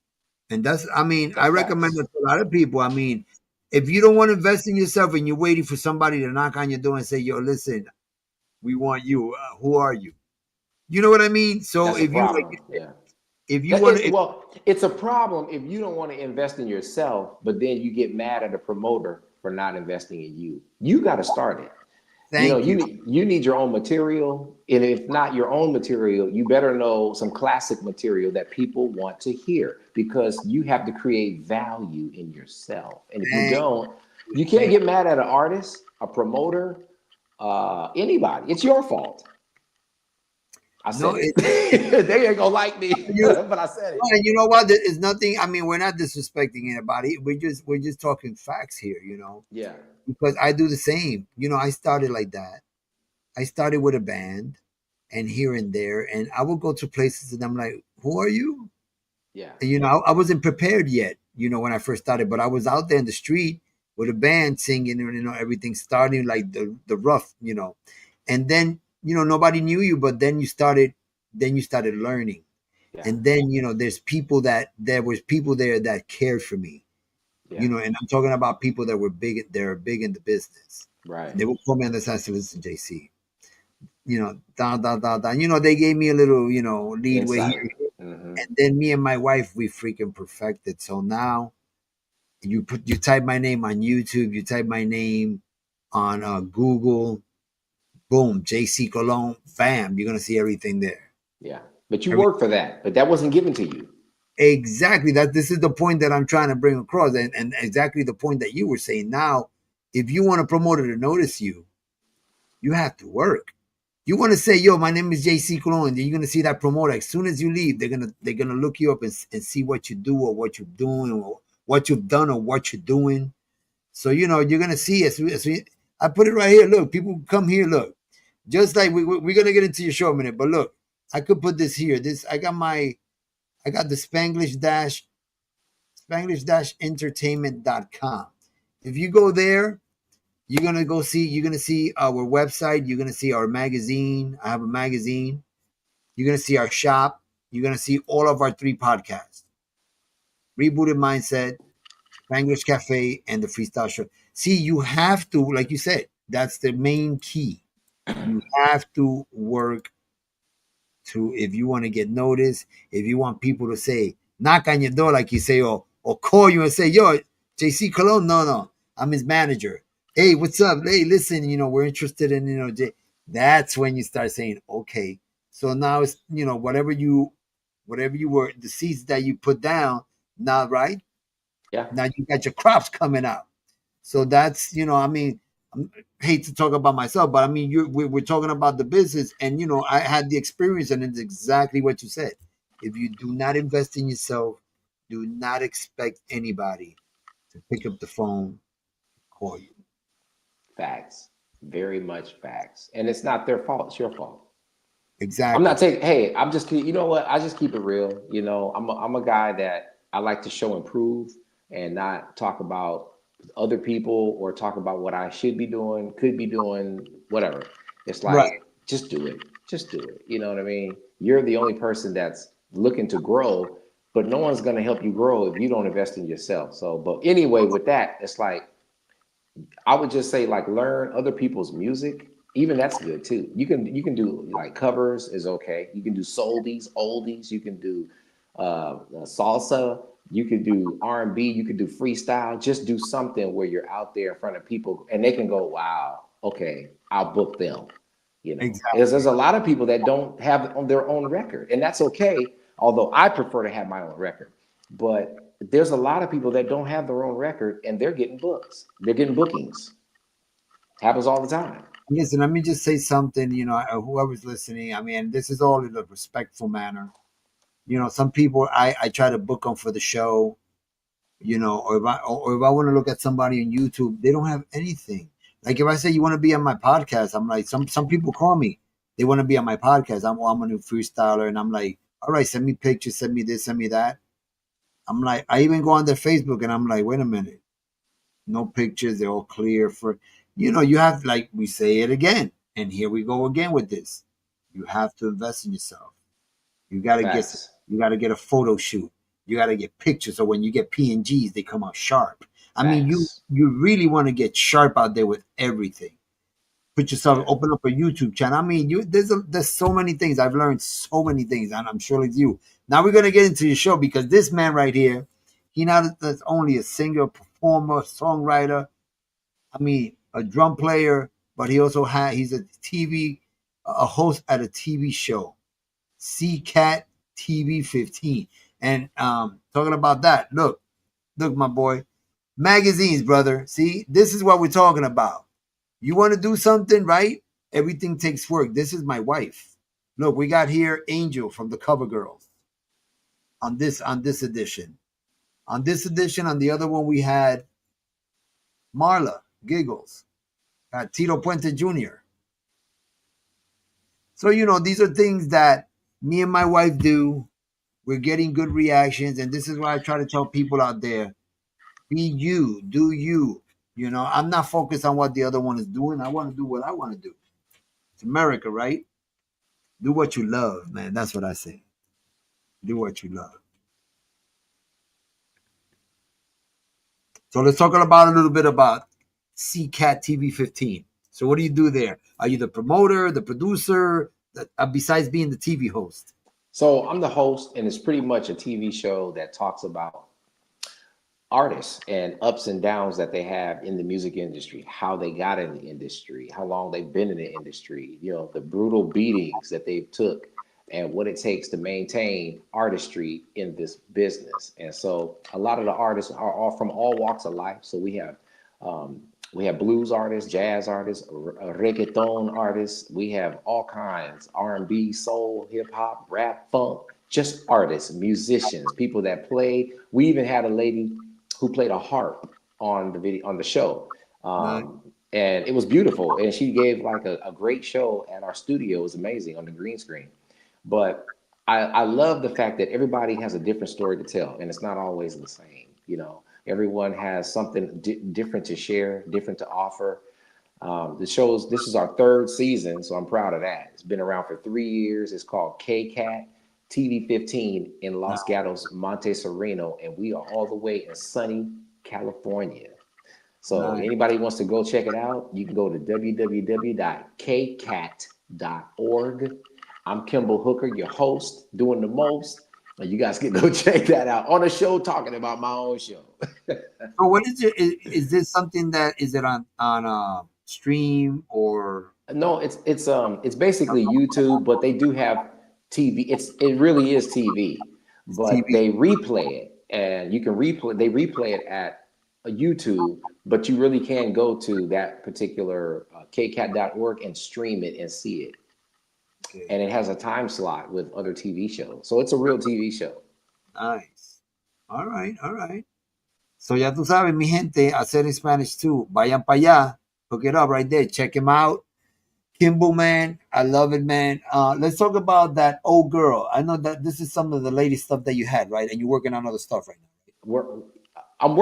Speaker 1: And I mean, I
Speaker 3: That's
Speaker 1: recommend
Speaker 3: facts.
Speaker 1: it to a lot of people. I mean, if you don't want to invest in yourself and you're waiting for somebody to knock on your door and say, yo, listen, we want you. Who are you? You know what I mean? So
Speaker 3: That's a
Speaker 1: if you like,
Speaker 3: problem. Yeah.
Speaker 1: if you want to,
Speaker 3: It's a problem if you don't want to invest in yourself, but then you get mad at a promoter for not investing in you. You got to start it.
Speaker 1: thank you.
Speaker 3: You need your own material, and if not your own material, you better know some classic material that people want to hear, because you have to create value in yourself. And if you
Speaker 1: Thank
Speaker 3: don't,
Speaker 1: you.
Speaker 3: you can't get mad at an artist, a promoter, anybody. It's your fault. I said
Speaker 1: No,
Speaker 3: it. They ain't gonna like me,
Speaker 1: you,
Speaker 3: but I said it.
Speaker 1: and you know what? It's nothing. I mean, we're not disrespecting anybody. We're just talking facts here,
Speaker 3: Yeah,
Speaker 1: because I do the same. I started like that. I started with a band and here and there, and I would go to places and I'm like, who are you?
Speaker 3: yeah,
Speaker 1: And, I wasn't prepared yet, when I first started, but I was out there in the street with a band singing, and, everything starting like the rough, and then, nobody knew you, but then you started learning.
Speaker 3: yeah,
Speaker 1: And then, there was people there that cared for me,
Speaker 3: yeah.
Speaker 1: and I'm talking about people that were big, they're big in the business.
Speaker 3: Right.
Speaker 1: They would call me on the side and say, listen, JC, down, down, down, down. They gave me a little, leadway
Speaker 3: Insight.
Speaker 1: here.
Speaker 3: Mm-hmm.
Speaker 1: And then me and my wife, we freaking perfected. So now you type my name on YouTube, you type my name on Google, boom, JC Colon, bam, you're gonna see everything there.
Speaker 3: Yeah, but you
Speaker 1: Every-
Speaker 3: work for that, but that wasn't given to you.
Speaker 1: exactly. This is the point that I'm trying to bring across, and exactly the point that you were saying. Now, if you want a promoter to notice you, you have to work. You want to say, yo, my name is JC Colon, and you're gonna see that promoter. As soon as you leave, they're gonna look you up and see what you do or what you're doing or what you've done or what you're doing. So you're gonna see I put it right here. Look, people come here. Look, just like we're gonna get into your show in a minute, but look, I could put this here. I got the Spanglish-entertainment.com. If you go there, you're gonna see our website. You're gonna see our magazine. I have a magazine. You're gonna see our shop. You're gonna see all of our 3 podcasts: Rebooted Mindset, Spanglish Cafe, and the Freestyle Show. See, you have to, like you said, that's the main key. You have to work if you want to get noticed, if you want people to say, knock on your door, like you say, or call you and say, yo, JC Colon, no, I'm his manager. Hey, what's up? Hey, listen, we're interested in, that's when you start saying, okay. So now it's, whatever you were, the seeds that you put down, now, right?
Speaker 3: Yeah.
Speaker 1: Now you got your crops coming out. So that's, I mean, I hate to talk about myself, but I mean, we're talking about the business, and I had the experience, and it's exactly what you said. If you do not invest in yourself, do not expect anybody to pick up the phone, call you.
Speaker 3: Facts. Very much facts. And it's not their fault. It's your fault. I'm
Speaker 1: Exactly.
Speaker 3: not taking, hey, I'm just, you know what? I just keep it real. I'm a guy that I like to show and prove, and not talk about other people or talk about what I should be doing, could be doing, whatever. It's
Speaker 1: Right.
Speaker 3: like, just do it. Just do it. You know what I mean? You're the only person that's looking to grow, but no one's going to help you grow if you don't invest in yourself. So, but anyway, with that, it's like, I would just say like learn other people's music. Even that's good too. You can do like covers is okay. You can do soldies, oldies. You can do salsa. You can do R&B. You can do freestyle. Just do something where you're out there in front of people and they can go, wow, okay, I'll book them. You know,
Speaker 1: Exactly.
Speaker 3: there's a lot of people that don't have on their own record, and that's okay. Although I prefer to have my own record, but there's a lot of people that don't have their own record and they're getting books. They're getting bookings. Happens all the time.
Speaker 1: Listen, let me just say something. Whoever's listening, I mean, this is all in a respectful manner. Some people I try to book them for the show. Or if I want to look at somebody on YouTube, they don't have anything. Like if I say you want to be on my podcast, I'm like some people call me, they want to be on my podcast. I'm a new freestyler, and I'm like, all right, send me pictures, send me this, send me that. I'm like, I even go on their Facebook, and I'm like, wait a minute, no pictures, they're all clear for, you have, like we say it again, and here we go again with this. You have to invest in yourself. You gotta get
Speaker 3: Facts.
Speaker 1: you gotta get a photo shoot. You gotta get pictures. So when you get PNGs, they come out sharp. I mean, you
Speaker 3: Facts.
Speaker 1: you really want to get sharp out there with everything. Put yourself,
Speaker 3: Yeah.
Speaker 1: open up a YouTube channel. I mean, there's so many things. I've learned so many things, and I'm sure it's you. Now we're gonna get into your show because this man right here, he not that's only a singer, performer, songwriter. I mean, a drum player, but he's a a host at a TV show. CCAT TV 15. And talking about that, look, my boy, magazines, brother. See, this is what we're talking about. You want to do something, right? Everything takes work. This is my wife. Look, we got here Angel from the Cover Girls on this edition. On this edition, on the other one, we had Marla Giggles, Tito Puente Jr. So these are things that me and my wife do. We're getting good reactions, and this is why I try to tell people out there: be you, do you. I'm not focused on what the other one is doing. I want to do what I want to do. It's America, right? Do what you love, man. That's what I say. Do what you love. So let's talk about a little bit about CCAT TV 15. So what do you do there? Are you the promoter, the producer, besides being the TV host?
Speaker 3: So I'm the host, and it's pretty much a TV show that talks about artists and ups and downs that they have in the music industry, how they got in the industry, how long they've been in the industry, the brutal beatings that they've took and what it takes to maintain artistry in this business. And so a lot of the artists are all from all walks of life. So we have blues artists, jazz artists, reggaeton artists. We have all kinds, R&B, soul, hip hop, rap, funk, just artists, musicians, people that play. We even had a lady who played a harp on the show.
Speaker 1: Nice.
Speaker 3: And it was beautiful. And she gave like a great show at our studio. It was amazing on the green screen. But I love the fact that everybody has a different story to tell, and it's not always the same. Everyone has something different to share, different to offer. This is our third season, so I'm proud of that. It's been around for 3 years. It's called KCAT TV 15 in Los Gatos, Monte Sereno, and we are all the way in sunny California. So
Speaker 1: Nice.
Speaker 3: anybody wants to go check it out, you can go to www.kcat.org. I'm Kimball Hooker, your host, doing the most. And you guys can go check that out on a show talking about my own show.
Speaker 1: So what is it? Is this something that is it on stream or?
Speaker 3: No, it's basically YouTube, but they do have TV. It really is TV, but
Speaker 1: TV?
Speaker 3: they replay it, and you can replay. They replay it at a YouTube, but you really can go to that particular kcat.org and stream it and see it.
Speaker 1: Okay.
Speaker 3: And it has a time slot with other TV shows, so it's a real TV show.
Speaker 1: Nice. All right, all right. So ya tú sabes, mi gente, hacer in Spanish too. Vayan para allá. Look it up right there. Check him out. Kimball, man. I love it, man. Let's talk about that old girl. I know that this is some of the latest stuff that you had, right? And you're working on other stuff right now.
Speaker 3: I'm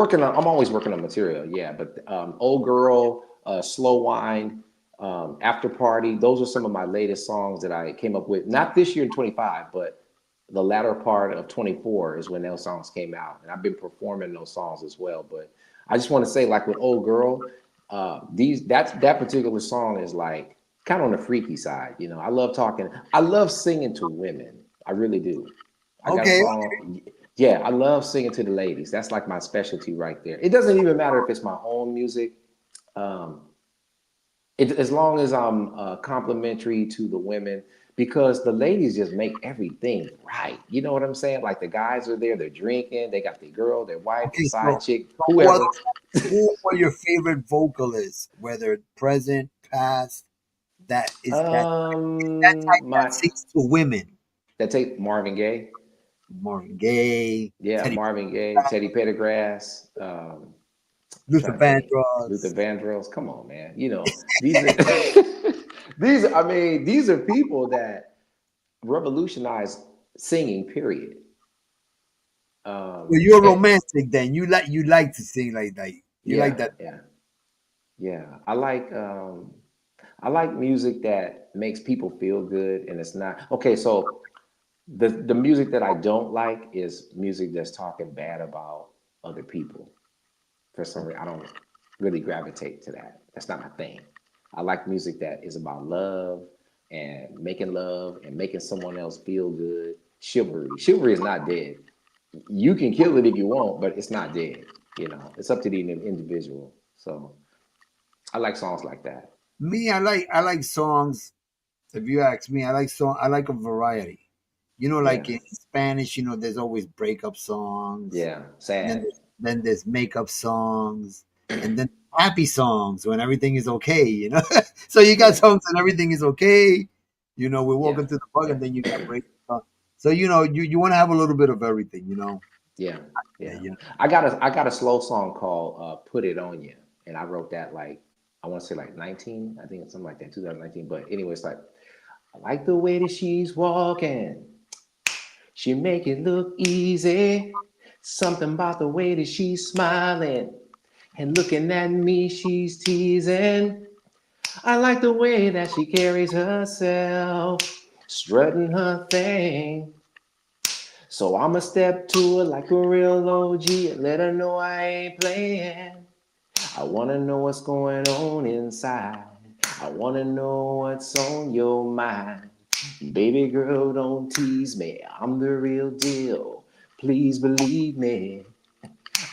Speaker 3: always working on material, yeah. But Old Girl, Slow Wine, After Party, those are some of my latest songs that I came up with. Not this year in 25, but the latter part of 24 is when those songs came out, and I've been performing those songs as well. But I just want to say, like with Old Girl, that particular song is like kind of on the freaky side. You know, I love talking, I love singing to women. I really do. I got a
Speaker 1: Okay.
Speaker 3: song. Yeah, I love singing to the ladies. That's like my specialty right there. It doesn't even matter if it's my own music. Um, as long as I'm complimentary to the women, because the ladies just make everything right. You know what I'm saying? Like the guys are there, they're drinking, they got their girl, their wife, their
Speaker 1: Okay.
Speaker 3: side chick,
Speaker 1: So
Speaker 3: whoever.
Speaker 1: who are your favorite vocalists, whether present, past, that type that
Speaker 3: My
Speaker 1: sings to women?
Speaker 3: that take Marvin Gaye,
Speaker 1: Marvin Gaye,
Speaker 3: yeah,
Speaker 1: Teddy,
Speaker 3: Marvin Gaye, Teddy Pendergrass,
Speaker 1: Luther
Speaker 3: trying to think, Luther
Speaker 1: Vandross.
Speaker 3: Vandross. Come on, man. You know these are I mean, these are people that revolutionized singing. Period.
Speaker 1: Well, you're
Speaker 3: And
Speaker 1: romantic then. You like to sing like that. You like
Speaker 3: yeah,
Speaker 1: that.
Speaker 3: yeah, yeah. I like music that makes people feel good, and it's not okay. So the music that I don't like is music that's talking bad about other people. For some reason, I don't really gravitate to that. That's not my thing. I like music that is about love and making someone else feel good. Chivalry is not dead. You can kill it if you want, but it's not dead. You know, it's up to the individual. So I like songs like that.
Speaker 1: Me, I like songs. If you ask me, I like a variety.
Speaker 3: Yeah,
Speaker 1: Like in Spanish, there's always breakup songs.
Speaker 3: yeah,
Speaker 1: And then
Speaker 3: sad.
Speaker 1: there's makeup songs, and then happy songs when everything is okay. So you got
Speaker 3: Yeah,
Speaker 1: songs and everything is okay. We're
Speaker 3: yeah,
Speaker 1: walking through the park,
Speaker 3: yeah,
Speaker 1: and then you got breakup songs. So you want to have a little bit of everything.
Speaker 3: yeah,
Speaker 1: Yeah,
Speaker 3: yeah.
Speaker 1: yeah.
Speaker 3: I got a slow song called "Put It On You," and I wrote that like I want to say like 19, I think it's something like that, 2019. But anyway, it's like I like the way that she's walking. She make it look easy. Something about the way that she's smiling and looking at me, she's teasing. I like the way that she carries herself, strutting her thing. So I'ma step to her like a real OG and let her know I ain't playing. I wanna know what's going on inside. I wanna know what's on your mind. Baby girl, don't tease me. I'm the real deal. Please believe me.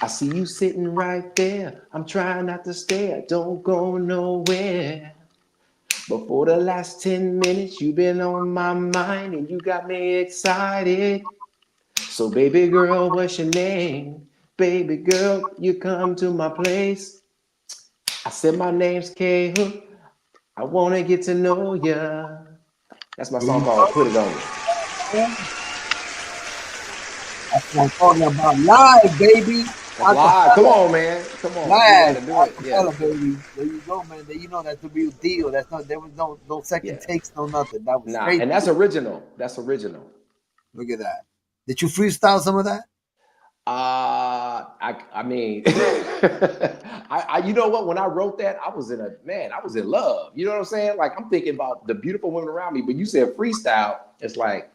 Speaker 3: I see you sitting right there. I'm trying not to stare. Don't go nowhere. But for the last 10 minutes, you've been on my mind and you got me excited. So, baby girl, what's your name? Baby girl, you come to my place. I said, my name's K Hook. I want to get to know ya. That's my
Speaker 1: There
Speaker 3: song
Speaker 1: you
Speaker 3: called Put It On You.
Speaker 1: go. That's what I'm talking about. Live, baby.
Speaker 3: That's live. Come on, man. Come on. We got
Speaker 1: Live.
Speaker 3: to do it. Yeah.
Speaker 1: Acapella, baby. There you go, man. You know that's the real deal. There was no second
Speaker 3: Yeah.
Speaker 1: takes, no nothing. That was
Speaker 3: Nah,
Speaker 1: straight.
Speaker 3: and that's original. That's original.
Speaker 1: Look at that. Did you freestyle some of that?
Speaker 3: I mean, you know what? When I wrote that, I was in love. You know what I'm saying? Like I'm thinking about the beautiful women around me. But you said freestyle. It's like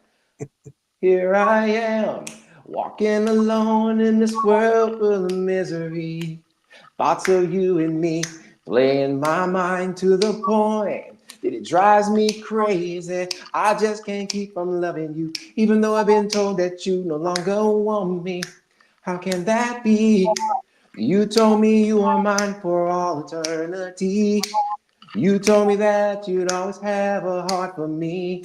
Speaker 3: here I am, walking alone in this world full of misery. Thoughts of you and me playing my mind to the point that it drives me crazy. I just can't keep from loving you, even though I've been told that you no longer want me. How can that be? You told me you were mine for all eternity. You told me that you'd always have a heart for me.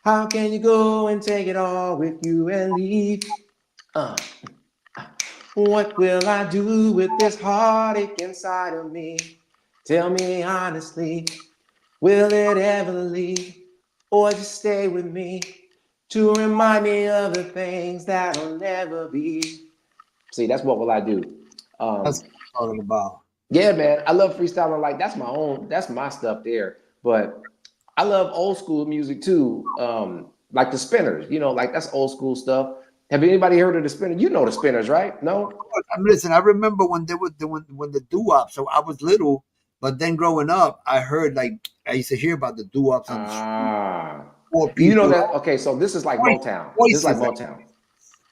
Speaker 3: How can you go and take it all with you and leave? Uh, what will I do with this heartache inside of me? Tell me honestly, will it ever leave? Or just stay with me to remind me of the things that'll never be? See, that's what will I do.
Speaker 1: That's
Speaker 3: Um,
Speaker 1: what I'm talking about.
Speaker 3: yeah, man, I love freestyling. Like that's my stuff there. But I love old school music too. Like the Spinners, like that's old school stuff. Have anybody heard of the Spinners? You know the Spinners, right? No?
Speaker 1: Listen, I remember when they were when the doo-wop. So I was little, but then growing up, I heard like I used to hear about the doo-wops on the street.
Speaker 3: Ah,
Speaker 1: Poor
Speaker 3: You know
Speaker 1: people.
Speaker 3: that? Okay, so this is like Motown. This is like Motown.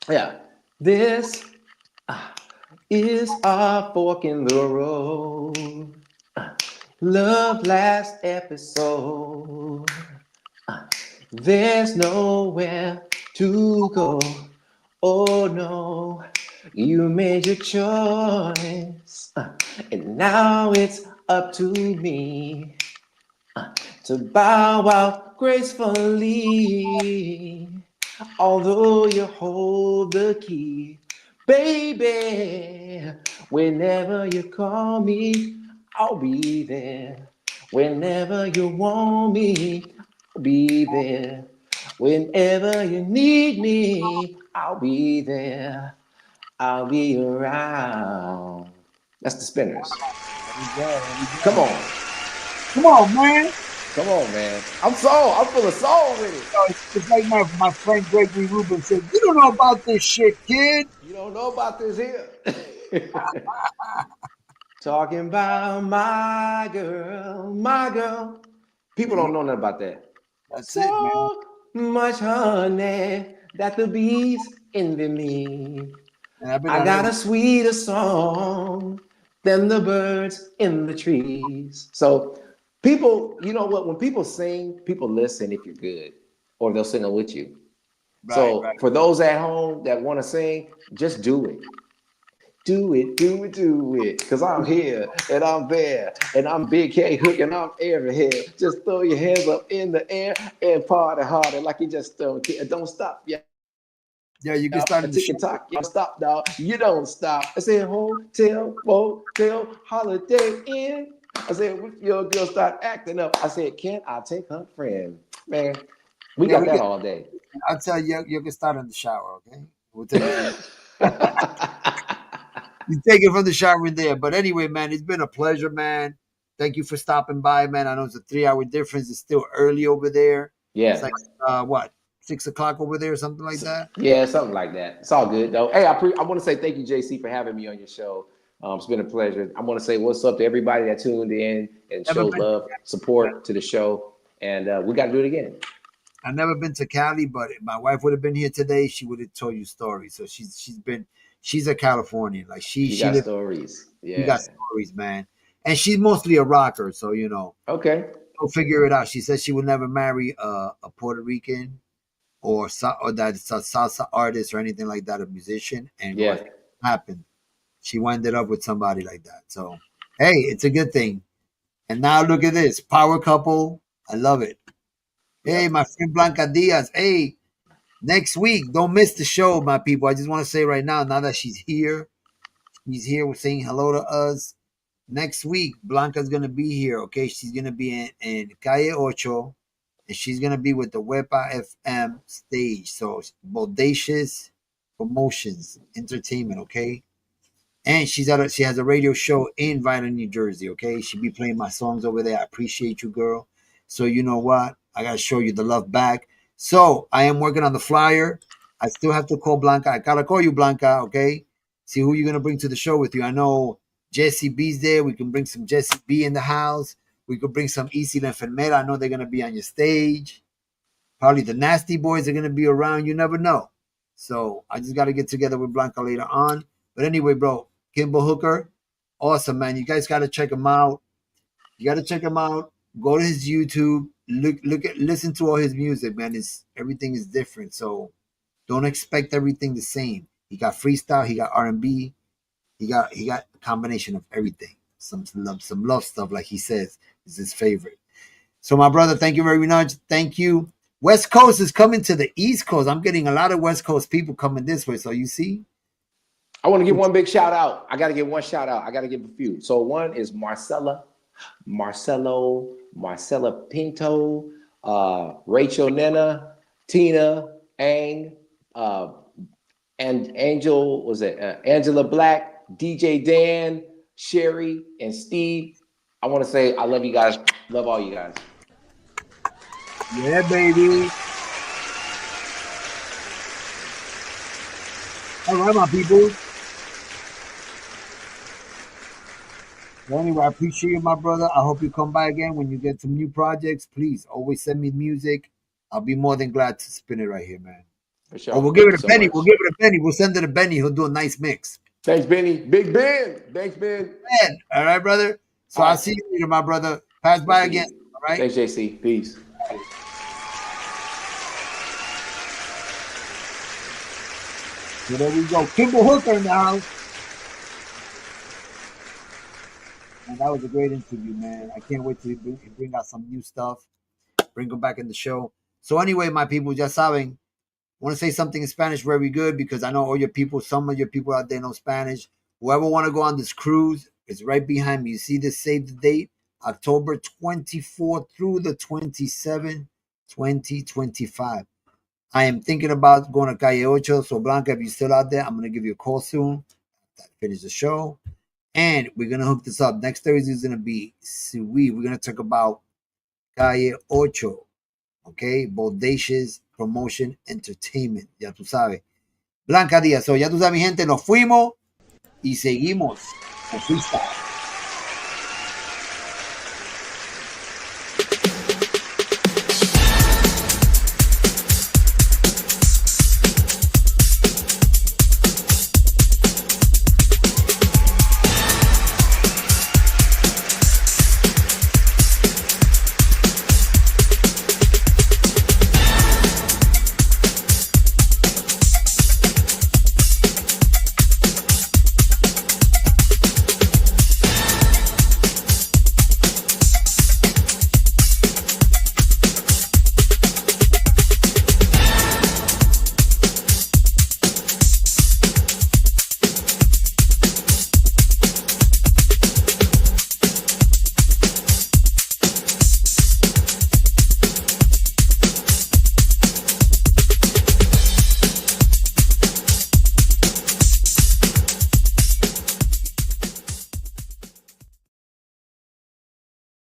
Speaker 3: Yeah. This is our fork in the road. Love last episode. There's nowhere to go. Oh no, you made your choice. And now it's up to me to bow out gracefully. Although you hold the key, baby, whenever you call me, I'll be there. Whenever you want me, I'll be there. Whenever you need me, I'll be there. I'll be around. That's the Spinners. Come on.
Speaker 1: Come on, man.
Speaker 3: Come on, man. I'm soul. I'm full of soul with it.
Speaker 1: It's like my friend Gregory Rubin said, you don't know about this shit, kid.
Speaker 3: You don't know about this here. Talking about my girl, my girl. People don't know nothing about that.
Speaker 1: That's it, man.
Speaker 3: So much honey that the bees envy me. I got a sweeter song than the birds in the trees. So people, you know what? When people sing, people listen if you're good, or they'll sing it with you. So for those at home that want to sing, just do it. Do it, do it, do it. Because I'm here and I'm there and I'm Big K Hook and I'm everywhere. Just throw your hands up in the air and party harder like you just don't stop. Yeah.
Speaker 1: Yeah, you can start
Speaker 3: tick and talk. You don't stop, dog. You don't stop. I said hotel, motel, Holiday Inn. I said your girl start acting up. I said, can I take her friend? Man, we got that all day.
Speaker 1: I'll tell you, you can start in the shower, okay? We'll take it. You take it from the shower in there. But anyway, man, it's been a pleasure, man. Thank you for stopping by, man. I know it's a 3-hour difference. It's still early over there.
Speaker 3: Yeah.
Speaker 1: It's like, what, 6 o'clock over there or something like that?
Speaker 3: Yeah, something like that. It's all good, though. Hey, I want to say thank you, JC, for having me on your show. It's been a pleasure. I want to say what's up to everybody that tuned in and shows love, support to the show. And we got to do it again.
Speaker 1: I've never been to Cali, but if my wife would have been here today, she would have told you stories. So she's a Californian. Like she
Speaker 3: got stories. Yeah.
Speaker 1: She got stories, man. And she's mostly a rocker, so you know.
Speaker 3: Okay.
Speaker 1: She'll figure it out. She said she would never marry a Puerto Rican or that's a salsa artist or anything like that, a musician. And what happened? She ended up with somebody like that. So hey, it's a good thing. And now look at this. Power couple. I love it. Hey, my friend Blanca Diaz. Hey, next week, don't miss the show, my people. I just want to say right now that she's here. She's here. We're saying hello to us. Next week, Blanca's going to be here, okay? She's going to be in Calle Ocho, and she's going to be with the Wepa FM stage. So, Bodacious Promotions, Entertainment, okay? And she has a radio show in Vineland, New Jersey, okay? She'll be playing my songs over there. I appreciate you, girl. So, you know what? I got to show you the love back. So I am working on the flyer. I still have to call Blanca. I gotta call you, Blanca, okay? See who you're gonna bring to the show with you. I know JCB's there. We can bring some JCB in the house. We could bring some Easy La Enfermera. I know they're gonna be on your stage. Probably the Nasty Boys are gonna be around. You never know. So I just gotta get together with Blanca later on. But anyway, bro, Kimball Hooker, awesome, man. You guys gotta check him out. Go to his YouTube. Listen to all his music, man. Everything is different, so don't expect everything the same. He got freestyle, he got R&B, he got a combination of everything. Some love stuff, like he says, is his favorite. So, my brother, thank you very much. Thank you. West Coast is coming to the East Coast. I'm getting a lot of West Coast people coming this way. So you see,
Speaker 3: I want to give one big shout out. I got to give one shout out. I got to give a few. So one is Marcella Pinto, Rachel Nena, Tina Ang, and Angela Black, DJ Dan, Sherry, and Steve. I want to say I love you guys. Love all you guys.
Speaker 1: Yeah, baby. All right, my people. Well, anyway, I appreciate you, my brother. I hope you come by again when you get some new projects. Please always send me music. I'll be more than glad to spin it right here, man.
Speaker 3: For sure.
Speaker 1: Or we'll give it
Speaker 3: Thank
Speaker 1: a
Speaker 3: you so
Speaker 1: Benny.
Speaker 3: much.
Speaker 1: We'll give it a Benny. We'll send it to Benny. He'll do a nice mix.
Speaker 3: Thanks, Benny. Big Ben. Thanks, Ben.
Speaker 1: Man, all right, brother. So
Speaker 3: All
Speaker 1: I'll
Speaker 3: right.
Speaker 1: see you later, my brother. Pass by
Speaker 3: See
Speaker 1: again.
Speaker 3: you.
Speaker 1: All right.
Speaker 3: Thanks, JC. Peace.
Speaker 1: So there we go. Kimball Hooker in the house. And that was a great interview, man. I can't wait to bring out some new stuff. Bring him back in the show. So anyway, my people, just saben, want to say something in Spanish very good because I know all your people, some of your people out there know Spanish. Whoever want to go on this cruise, it's right behind me. You see this, save the date, October 24th through the 27th, 2025. I am thinking about going to Calle Ocho. So Blanca, if you're still out there, I'm going to give you a call soon. Finish the show. And we're going to hook this up. Next Thursday is going to be sweet. We're going to talk about Calle Ocho. Okay, Bodacious Promotion Entertainment. Ya tú sabes. Blanca Díaz. So ya tú sabes, mi gente, nos fuimos y seguimos con Freestyle.